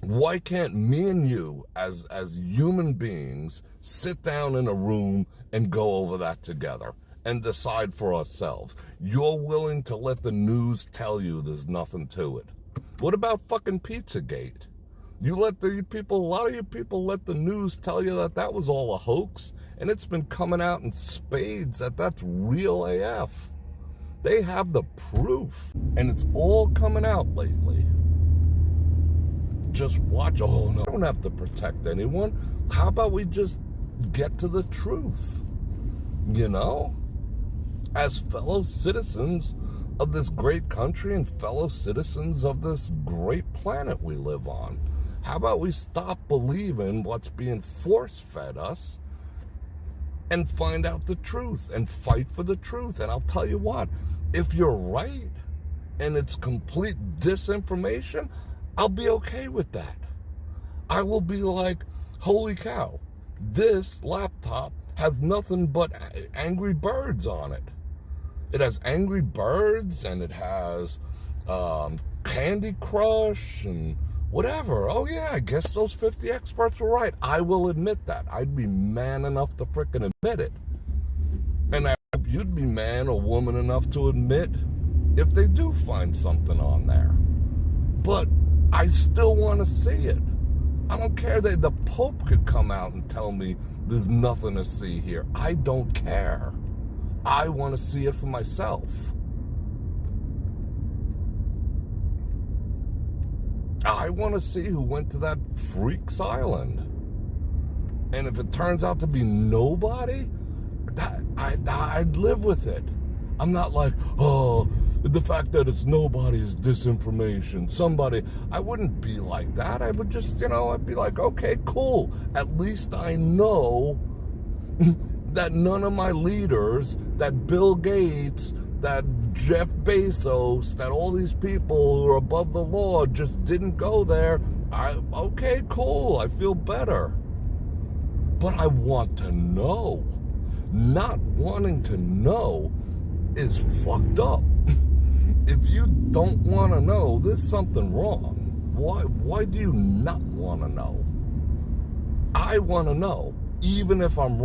Why can't me and you, as human beings, sit down in a room and go over that together and decide for ourselves? You're willing to let the news tell you there's nothing to it. What about fucking Pizzagate? You let the people, a lot of you people let the news tell you that was all a hoax, and it's been coming out in spades that's real AF. They have the proof, and it's all coming out lately. Just watch. Oh, no, I don't have to protect anyone. How about we just get to the truth? You know? As fellow citizens of this great country and fellow citizens of this great planet we live on, how about we stop believing what's being force-fed us and find out the truth and fight for the truth? And I'll tell you what, if you're right and it's complete disinformation, I'll be okay with that. I will be like, holy cow, this laptop has nothing but Angry Birds on it. It has Angry Birds and it has Candy Crush and whatever. Oh yeah, I guess those 50 experts were right. I will admit that. I'd be man enough to frickin' admit it. And I hope you'd be man or woman enough to admit if they do find something on there. But I still want to see it. I don't care that the Pope could come out and tell me there's nothing to see here. I don't care. I want to see it for myself. I want to see who went to that freak's island. And if it turns out to be nobody, I'd live with it. I'm not like, oh, the fact that it's nobody is disinformation. Somebody, I wouldn't be like that. I would just, I'd be like, okay, cool. At least I know that none of my leaders, that Bill Gates, that Jeff Bezos, that all these people who are above the law just didn't go there. Okay, cool. I feel better. But I want to know. Not wanting to know is fucked up. If you don't want to know, there's something wrong. Why do you not want to know? I want to know, even if I'm wrong.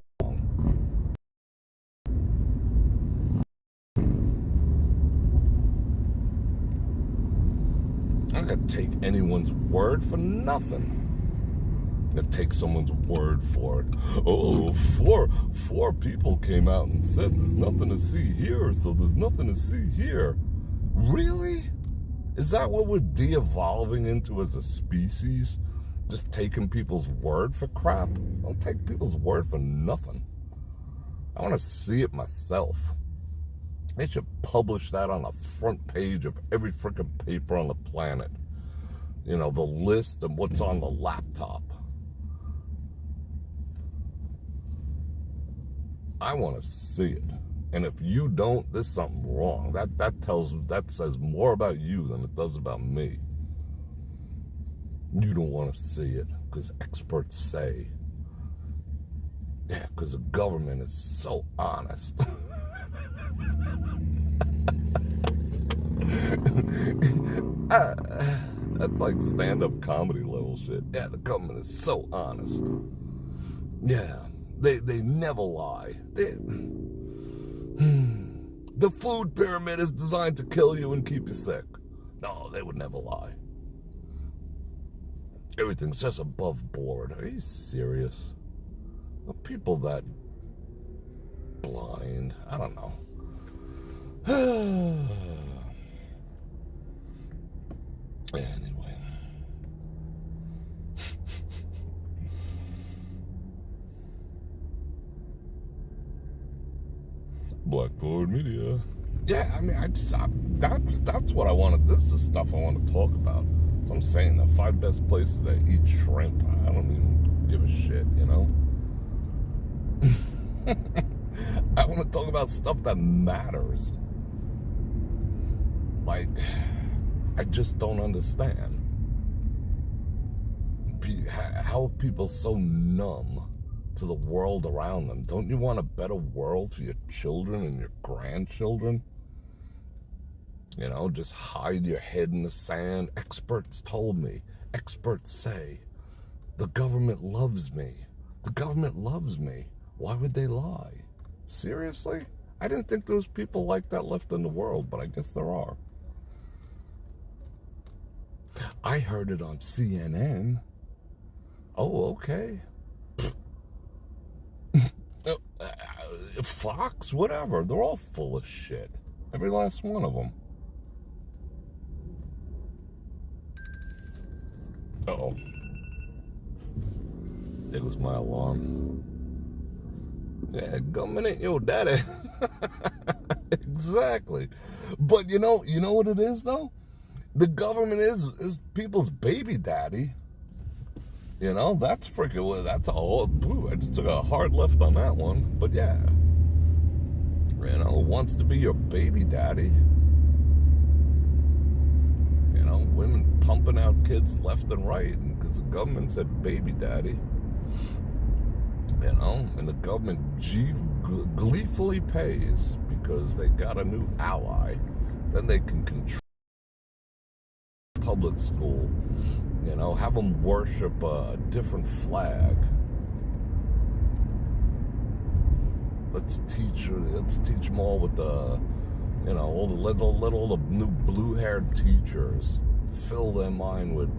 I'm not going to take anyone's word for nothing. I'm going to take someone's word for it. Oh, four people came out and said there's nothing to see here, so there's nothing to see here. Really? Is that what we're de-evolving into as a species? Just taking people's word for crap? I don't take people's word for nothing. I want to see it myself. They should publish that on the front page of every freaking paper on the planet. The list of what's on the laptop. I want to see it. And if you don't, there's something wrong. That says more about you than it does about me. You don't want to see it because experts say. Yeah, because the government is so honest. That's like stand-up comedy level shit. Yeah, the government is so honest. Yeah, they never lie. The food pyramid is designed to kill you and keep you sick. No, they would never lie. Everything's just above board. Are you serious? Are people that blind? I don't know. Anyway. Blackboard Media. Yeah, I mean, that's what I wanted. This is the stuff I want to talk about. So I'm saying the 5 best places to eat shrimp. I don't even give a shit, you know? I want to talk about stuff that matters. Like, I just don't understand. How are people so numb to the world around them? Don't you want a better world for your children and your grandchildren? You know, just hide your head in the sand. Experts told me. Experts say. The government loves me. The government loves me. Why would they lie? Seriously? I didn't think there was people like that left in the world, but I guess there are. I heard it on CNN. Oh, okay. Fox, whatever. They're all full of shit. Every last one of them. Uh-oh. It was my alarm. Yeah, go minute, yo, daddy. Exactly. But you know what it is, though? The government is people's baby daddy. You know, that's freaking, that's all. Boo, I just took a hard left on that one. But yeah, you know, wants to be your baby daddy. You know, women pumping out kids left and right because the government said baby daddy. You know, and the government gleefully pays because they got a new ally. Then they can control public school. You know, have them worship a different flag. Let's teach them all with the, you know, let all the new blue-haired teachers fill their mind with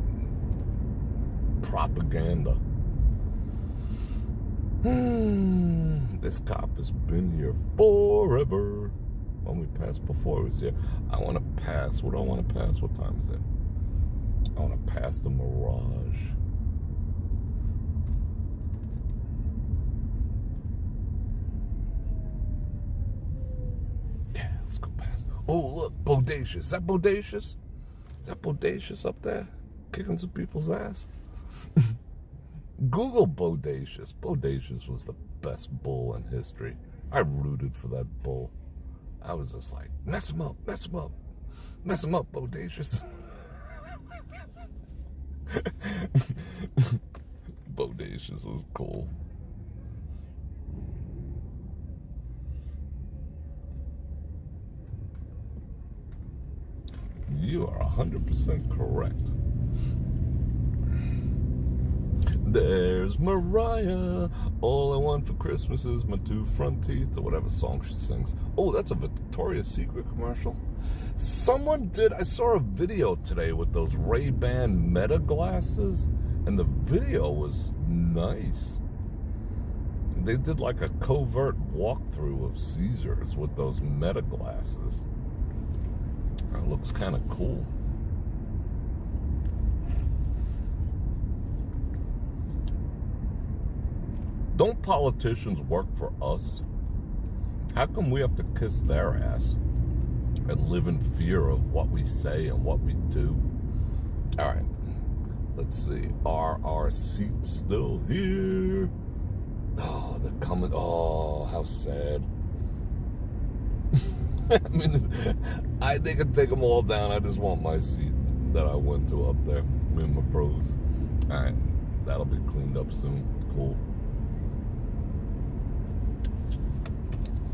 propaganda. This cop has been here forever. When we passed before he was here. I want to pass. What do I want to pass? What time is it? I want to pass the Mirage. Yeah, let's go past. Oh, look, Bodacious. Is that Bodacious? Is that Bodacious up there? Kicking some people's ass? Google Bodacious. Bodacious was the best bull in history. I rooted for that bull. I was just like, mess him up, mess him up. Mess him up, Bodacious. Bodacious was cool. You are 100% correct. There's Mariah. All I want for Christmas is my 2 front teeth, or whatever song she sings. Oh, that's a Victoria's Secret commercial. Someone did. I saw a video today with those Ray-Ban Meta glasses, and the video was nice. They did like a covert walkthrough of Caesars with those Meta glasses. That looks kind of cool. Don't politicians work for us? How come we have to kiss their ass and live in fear of what we say and what we do? All right, let's see. Are our seats still here? Oh, they're coming. Oh, how sad. I mean, they can take them all down. I just want my seat that I went to up there, me and my bros. All right, that'll be cleaned up soon. Cool.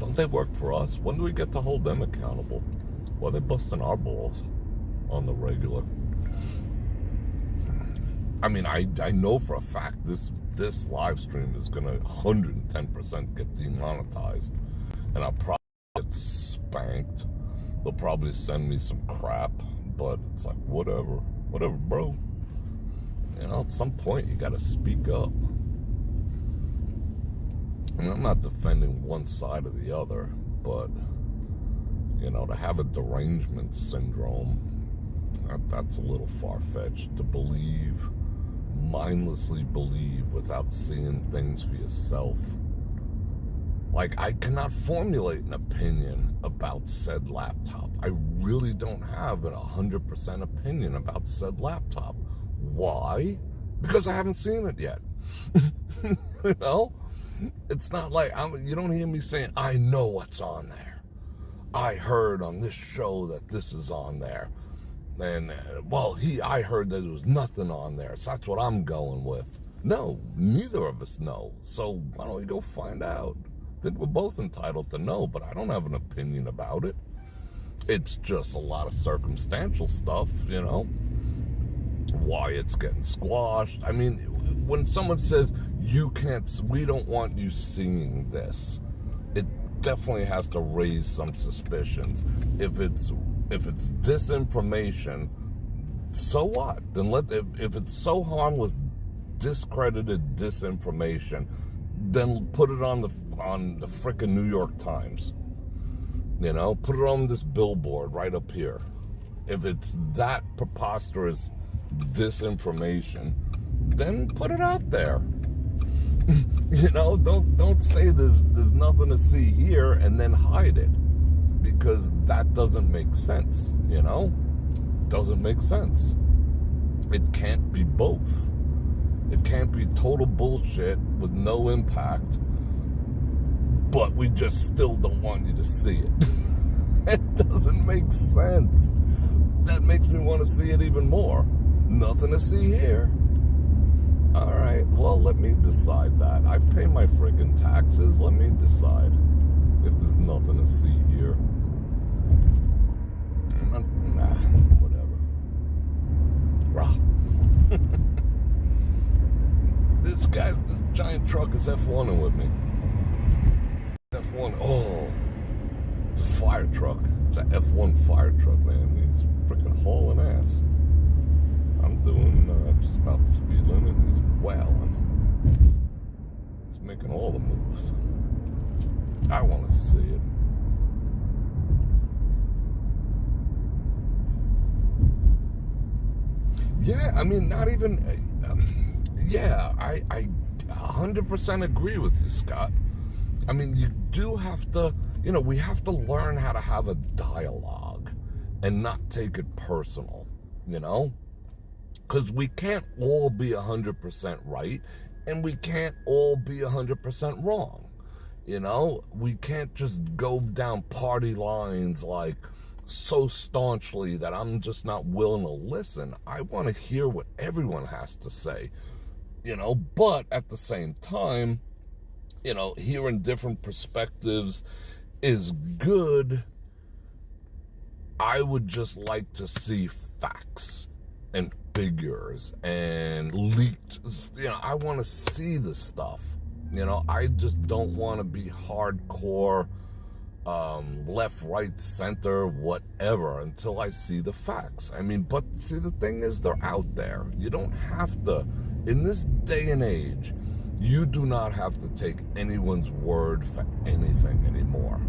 Don't they work for us? When do we get to hold them accountable? Why are they busting our balls on the regular? I mean, I know for a fact this live stream is going to 110% get demonetized. And I'll probably get spanked. They'll probably send me some crap. But it's like, whatever. Whatever, bro. You know, at some point, you got to speak up. And I'm not defending one side or the other, but, you know, to have a derangement syndrome, that's a little far-fetched. To believe, mindlessly believe without seeing things for yourself. Like, I cannot formulate an opinion about said laptop. I really don't have an 100% opinion about said laptop. Why? Because I haven't seen it yet. You know? It's not like, you don't hear me saying, I know what's on there. I heard on this show that this is on there. And, I heard that there was nothing on there. So that's what I'm going with. No, neither of us know. So why don't we go find out? I think we're both entitled to know, but I don't have an opinion about it. It's just a lot of circumstantial stuff, you know? Why it's getting squashed. I mean, when someone says, we don't want you seeing this, it definitely has to raise some suspicions. If it's disinformation, so what? Then if it's so harmless, discredited disinformation, then put it on the frickin' New York Times. You know, put it on this billboard right up here. If it's that preposterous disinformation, then put it out there. You know, don't say there's nothing to see here and then hide it, because that doesn't make sense, you know? Doesn't make sense. It can't be both. It can't be total bullshit with no impact, but we just still don't want you to see it. It doesn't make sense. That makes me want to see it even more. Nothing to see here. All right, well, let me decide that. I pay my friggin' taxes. Let me decide if there's nothing to see here. Nah, whatever. Rah. This giant truck is F1ing with me. F1, oh, it's a fire truck. It's an F1 fire truck, man. He's freaking hauling ass. I'm doing just about the speed limit. He's wailing. He's making all the moves. I want to see it. Yeah, I mean, not even... I 100% agree with you, Scott. I mean, you do have to... You know, we have to learn how to have a dialogue and not take it personal, you know? Because we can't all be 100% right, and we can't all be 100% wrong. You know, we can't just go down party lines like so staunchly that I'm just not willing to listen. I want to hear what everyone has to say, you know, but at the same time, you know, hearing different perspectives is good. I would just like to see facts and figures and leaked, you know, I want to see the stuff, you know. I just don't want to be hardcore left, right, center, whatever, until I see the facts. I mean, but see, the thing is, they're out there. You don't have to, in this day and age, you do not have to take anyone's word for anything anymore.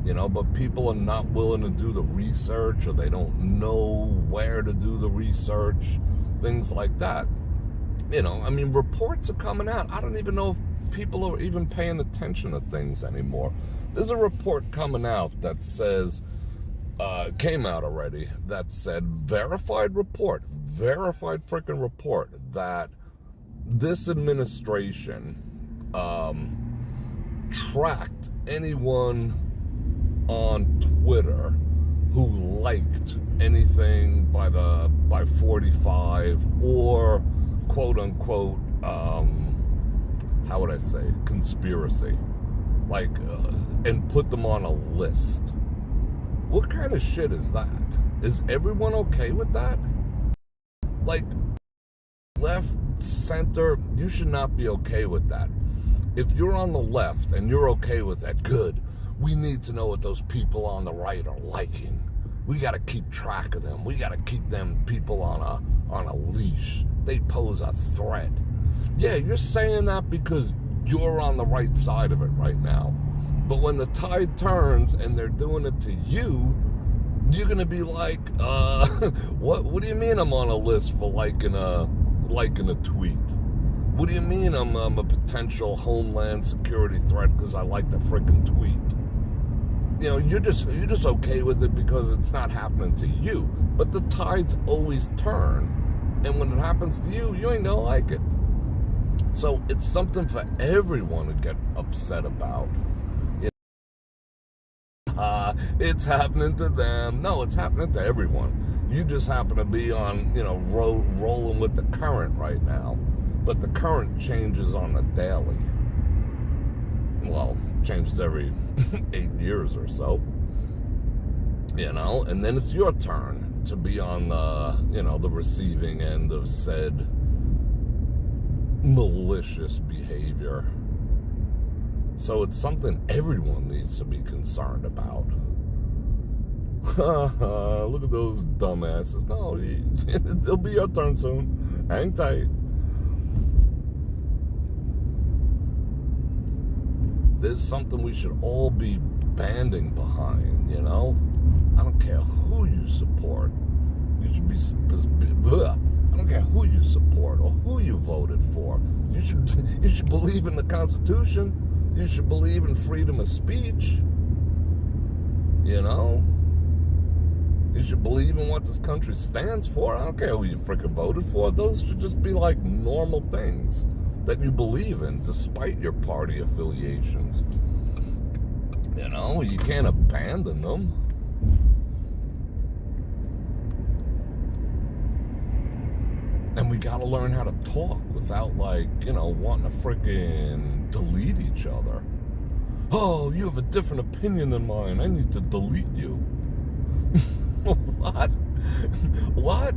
You know, but people are not willing to do the research, or they don't know where to do the research, things like that. You know, I mean, reports are coming out. I don't even know if people are even paying attention to things anymore. There's a report coming out that says, came out already, that said, verified freaking report, that this administration tracked anyone on Twitter who liked anything by 45 or quote unquote how would I say, conspiracy, like and put them on a list. What kind of shit is that? Is everyone okay with that? Like, left, center, you should not be okay with that. If you're on the left and you're okay with that, good. We need to know what those people on the right are liking. We got to keep track of them. We got to keep them people on a leash. They pose a threat. Yeah, you're saying that because you're on the right side of it right now. But when the tide turns and they're doing it to you, you're gonna be like, what do you mean I'm on a list for liking a tweet? What do you mean I'm a potential homeland security threat because I like the frickin' tweet? You know, you're just okay with it because it's not happening to you. But the tides always turn. And when it happens to you, you ain't gonna like it. So it's something for everyone to get upset about. You know, it's happening to them. No, it's happening to everyone. You just happen to be on, you know, rolling with the current right now. But the current changes on a daily. Well, changes every 8 years or so. You know, and then it's your turn to be on the, you know, the receiving end of said malicious behavior. So it's something everyone needs to be concerned about. Look at those dumbasses. No, it'll be your turn soon. Hang tight. There's something we should all be banding behind, you know? I don't care who you support. You should be... I don't care who you support or who you voted for. You should believe in the Constitution. You should believe in freedom of speech. You know? You should believe in what this country stands for. I don't care who you freaking voted for. Those should just be like normal things that you believe in despite your party affiliations. You know, you can't abandon them. And we gotta learn how to talk without, like, you know, wanting to freaking delete each other. Oh, you have a different opinion than mine. I need to delete you. What? What?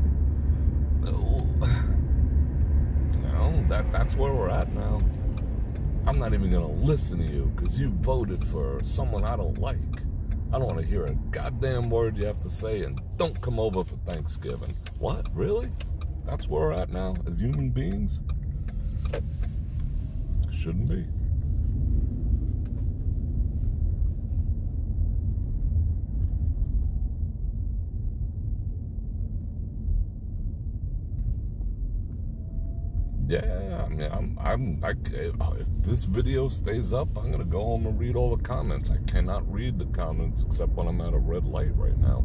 That's where we're at now. I'm not even gonna listen to you because you voted for someone I don't like. I don't want to hear a goddamn word you have to say, and don't come over for Thanksgiving. What? Really? That's where we're at now as human beings? Shouldn't be. Yeah, I mean, if this video stays up, I'm gonna go home and read all the comments. I cannot read the comments except when I'm at a red light right now.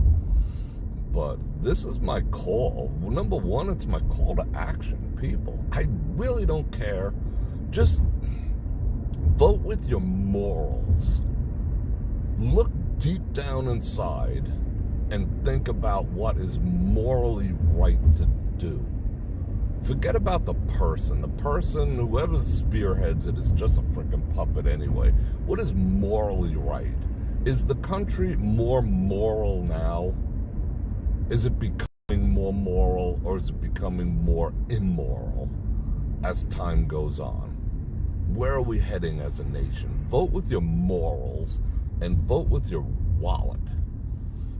But this is my call. Well, number one, it's my call to action, people. I really don't care. Just vote with your morals. Look deep down inside and think about what is morally right to do. Forget about the person. The person, whoever spearheads it, is just a freaking puppet anyway. What is morally right? Is the country more moral now? Is it becoming more moral, or is it becoming more immoral as time goes on? Where are we heading as a nation? Vote with your morals and vote with your wallet.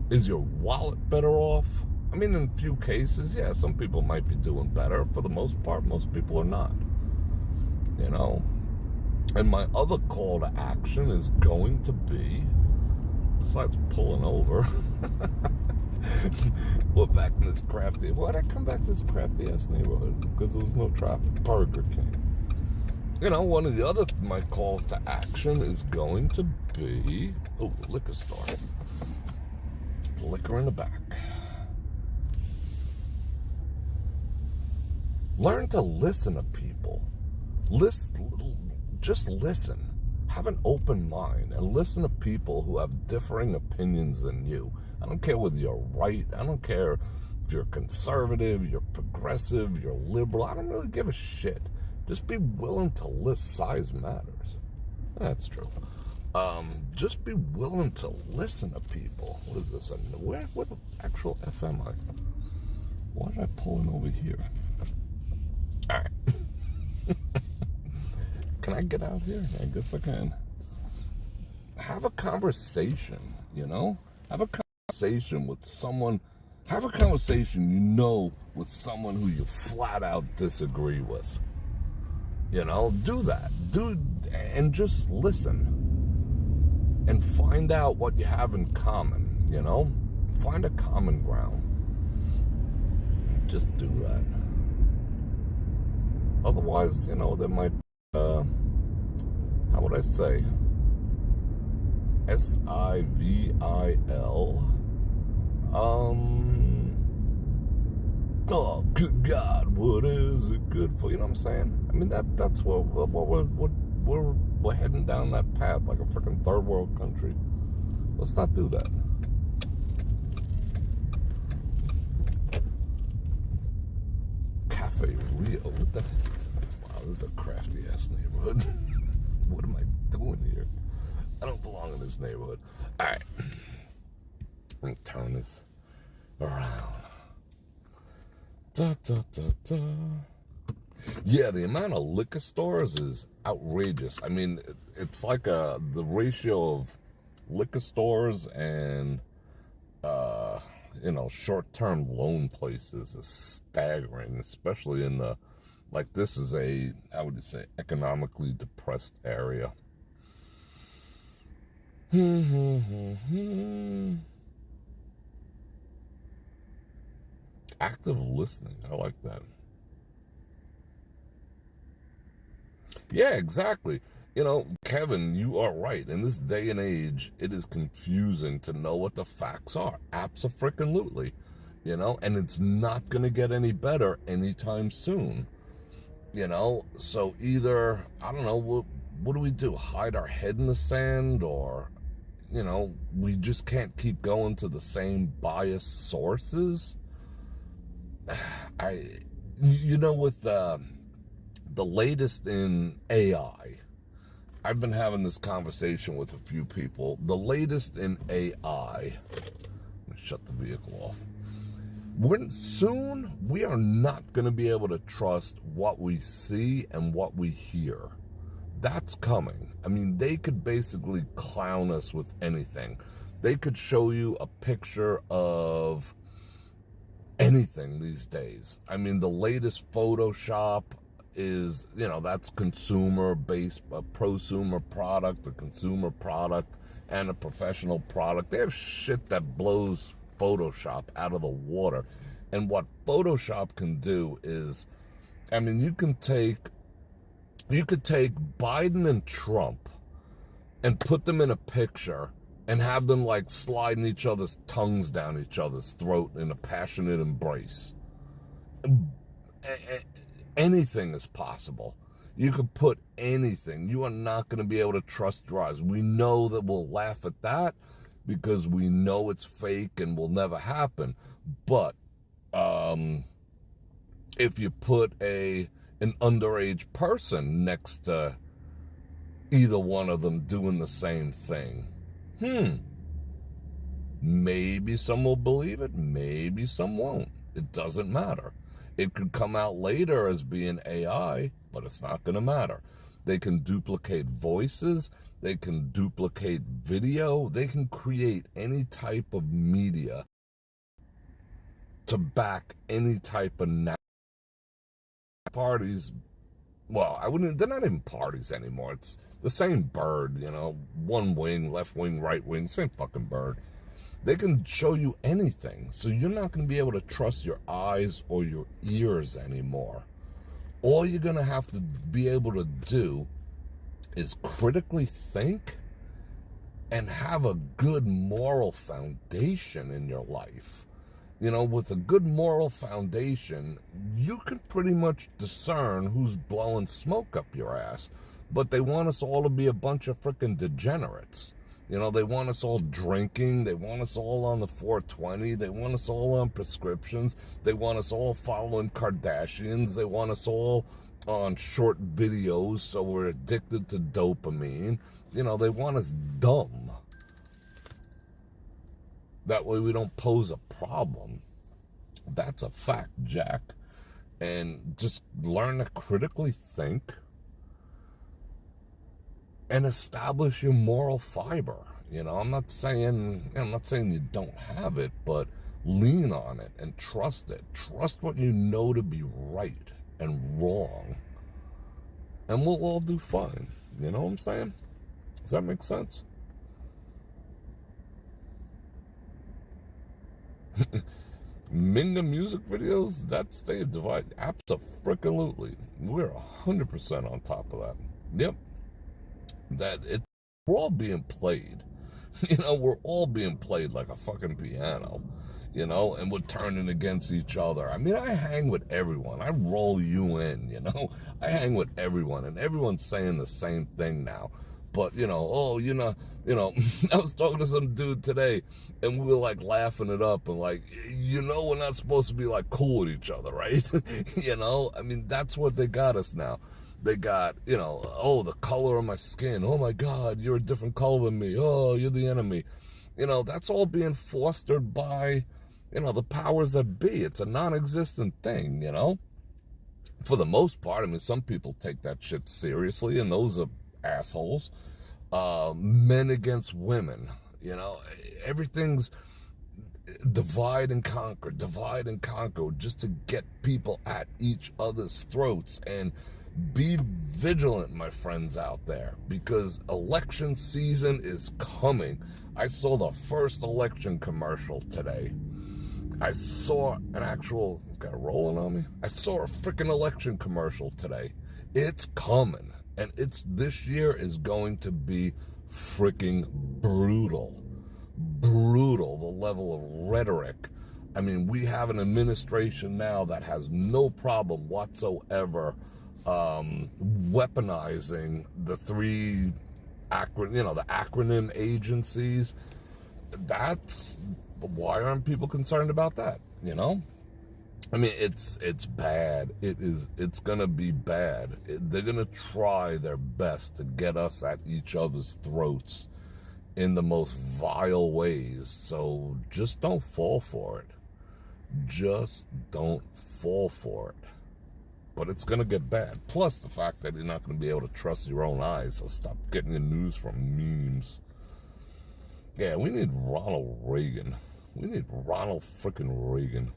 Is your wallet better off? I mean, in a few cases, yeah, some people might be doing better. For the most part, most people are not. You know? And my other call to action is going to be, besides pulling over, we're back in this crafty, why'd I come back to this crafty-ass neighborhood? Because there was no traffic. Burger King. You know, one of the other, my calls to action is going to be, oh, liquor store. Liquor in the back. Learn to listen to people. Just listen. Have an open mind and listen to people who have differing opinions than you. I don't care whether you're right. I don't care if you're conservative, you're progressive, you're liberal. I don't really give a shit. Just be willing to listen. Size matters. That's true. Just be willing to listen to people. What is this? What the actual F am I? Why did I pull in over here? All right. Can I get out here? I guess I can. Have a conversation, you know? Have a conversation with someone. Have a conversation, you know, with someone who you flat out disagree with. You know, do that. And just listen. And find out what you have in common, you know? Find a common ground. Just do that. Otherwise, you know, there might, how would I say, SIVIL, oh, good God, what is it good for? You know what I'm saying? I mean, that's what we're heading down that path like a freaking third world country. Let's not do that. Cafe Rio, what the? Wow, this is a crafty ass neighborhood. What am I doing here? I don't belong in this neighborhood. All right, let me turn this around. Da, da, da, da. Yeah, the amount of liquor stores is outrageous. I mean, it's like the ratio of liquor stores and you know, short-term loan places is staggering, especially in the, like, this is a, how would you say, economically depressed area. Active listening, I like that. Yeah, exactly. You know, Kevin, you are right. In this day and age, it is confusing to know what the facts are. Abso-freaking-lutely. You know, and it's not going to get any better anytime soon. You know, so either, I don't know, what do we do? Hide our head in the sand? Or, you know, we just can't keep going to the same biased sources? You know, with the latest in AI, I've been having this conversation with a few people. The latest in AI, let me shut the vehicle off. Soon, we are not going to be able to trust what we see and what we hear. That's coming. I mean, they could basically clown us with anything. They could show you a picture of anything these days. I mean, the latest Photoshop is, you know, that's consumer-based, a prosumer product, a consumer product, and a professional product. They have shit that blows Photoshop out of the water. And what Photoshop can do is, I mean, you could take Biden and Trump and put them in a picture and have them like sliding each other's tongues down each other's throat in a passionate embrace. Anything is possible. You could put anything. You are not going to be able to trust your eyes. We know that we'll laugh at that because we know it's fake and will never happen. But if you put an underage person next to either one of them doing the same thing, maybe some will believe it, maybe some won't. It doesn't matter. It could come out later as being AI, but it's not going to matter. They can duplicate voices. They can duplicate video. They can create any type of media to back any type of parties. Well, they're not even parties anymore. It's the same bird, you know, one wing, left wing, right wing, same fucking bird. They can show you anything, so you're not going to be able to trust your eyes or your ears anymore. All you're going to have to be able to do is critically think and have a good moral foundation in your life. You know, with a good moral foundation, you can pretty much discern who's blowing smoke up your ass. But they want us all to be a bunch of freaking degenerates. You know, they want us all drinking. They want us all on the 420. They want us all on prescriptions. They want us all following Kardashians. They want us all on short videos so we're addicted to dopamine. You know, they want us dumb. That way we don't pose a problem. That's a fact, Jack. And just learn to critically think and establish your moral fiber. You know, I'm not saying you don't have it, but lean on it and trust it. Trust what you know to be right and wrong. And we'll all do fine. You know what I'm saying? Does that make sense? Minga music videos, that state divide, absolutely. We're 100% on top of that. Yep. We're all being played. We're all being played like a fucking piano, and we're turning against each other. I mean, I hang with everyone. I roll you in, I hang with everyone, and everyone's saying the same thing now. But, I was talking to some dude today, and we were, like, laughing it up, and, like, we're not supposed to be, like, cool with each other, right? I mean, that's what they got us now. They got, the color of my skin. Oh, my God, you're a different color than me. Oh, you're the enemy. That's all being fostered by, the powers that be. It's a non-existent thing, For the most part, I mean, some people take that shit seriously, and those are assholes. Men against women, everything's divide and conquer, just to get people at each other's throats. And be vigilant, my friends out there, because election season is coming. I saw the first election commercial today. I saw an actual, it's got rolling on me. I saw a freaking election commercial today. It's coming. And this year is going to be freaking brutal. Brutal, the level of rhetoric. I mean, we have an administration now that has no problem whatsoever weaponizing the three the acronym agencies. Why aren't people concerned about that, I mean, it's bad. It's gonna be bad. They're gonna try their best to get us at each other's throats in the most vile ways. So just don't fall for it. Just don't fall for it. But it's gonna get bad. Plus the fact that you're not gonna be able to trust your own eyes. So stop getting your news from memes. Yeah, we need Ronald Reagan. We need Ronald frickin' Reagan.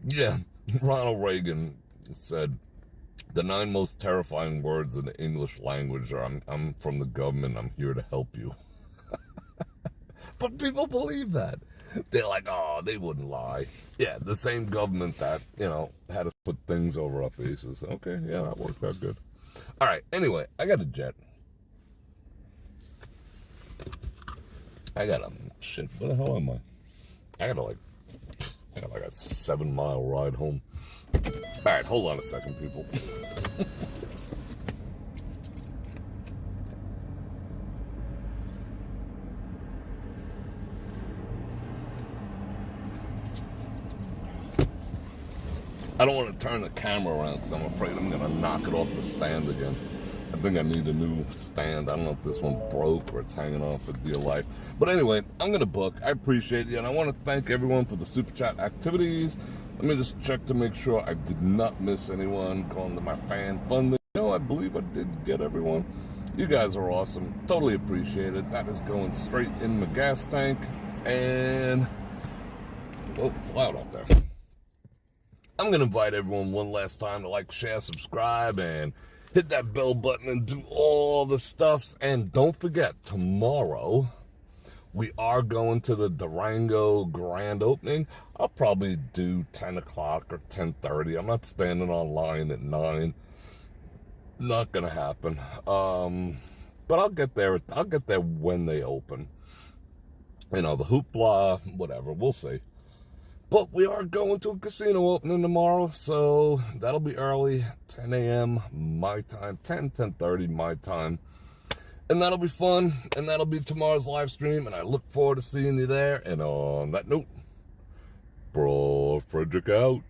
Yeah, Ronald Reagan said, the 9 most terrifying words in the English language are, I'm from the government, I'm here to help you. But people believe that. They're like, oh, they wouldn't lie. Yeah, the same government that, had us put things over our faces. Okay, yeah, that worked out good. All right, anyway, I got a jet. Shit, where the hell am I? I got like a 7-mile ride home. All right, hold on a second, people. I don't want to turn the camera around because I'm afraid I'm going to knock it off the stand again. I think I need a new stand. I don't know if this one broke or it's hanging on for dear life. But anyway, I'm going to book. I appreciate you. And I want to thank everyone for the Super Chat activities. Let me just check to make sure I did not miss anyone. Going to my fan funding. I believe I did get everyone. You guys are awesome. Totally appreciate it. That is going straight in my gas tank. And, oh, it's loud out there. I'm going to invite everyone one last time to like, share, subscribe, and hit that bell button and do all the stuffs. And don't forget, tomorrow we are going to the Durango grand opening. I'll probably do 10 o'clock or 10:30. I'm not standing on line at 9. Not going to happen. But I'll get there. I'll get there when they open. The hoopla, whatever. We'll see. But we are going to a casino opening tomorrow, so that'll be early, 10 a.m. my time, 10:30 my time. And that'll be fun, and that'll be tomorrow's live stream, and I look forward to seeing you there. And on that note, Bror Fredrik out.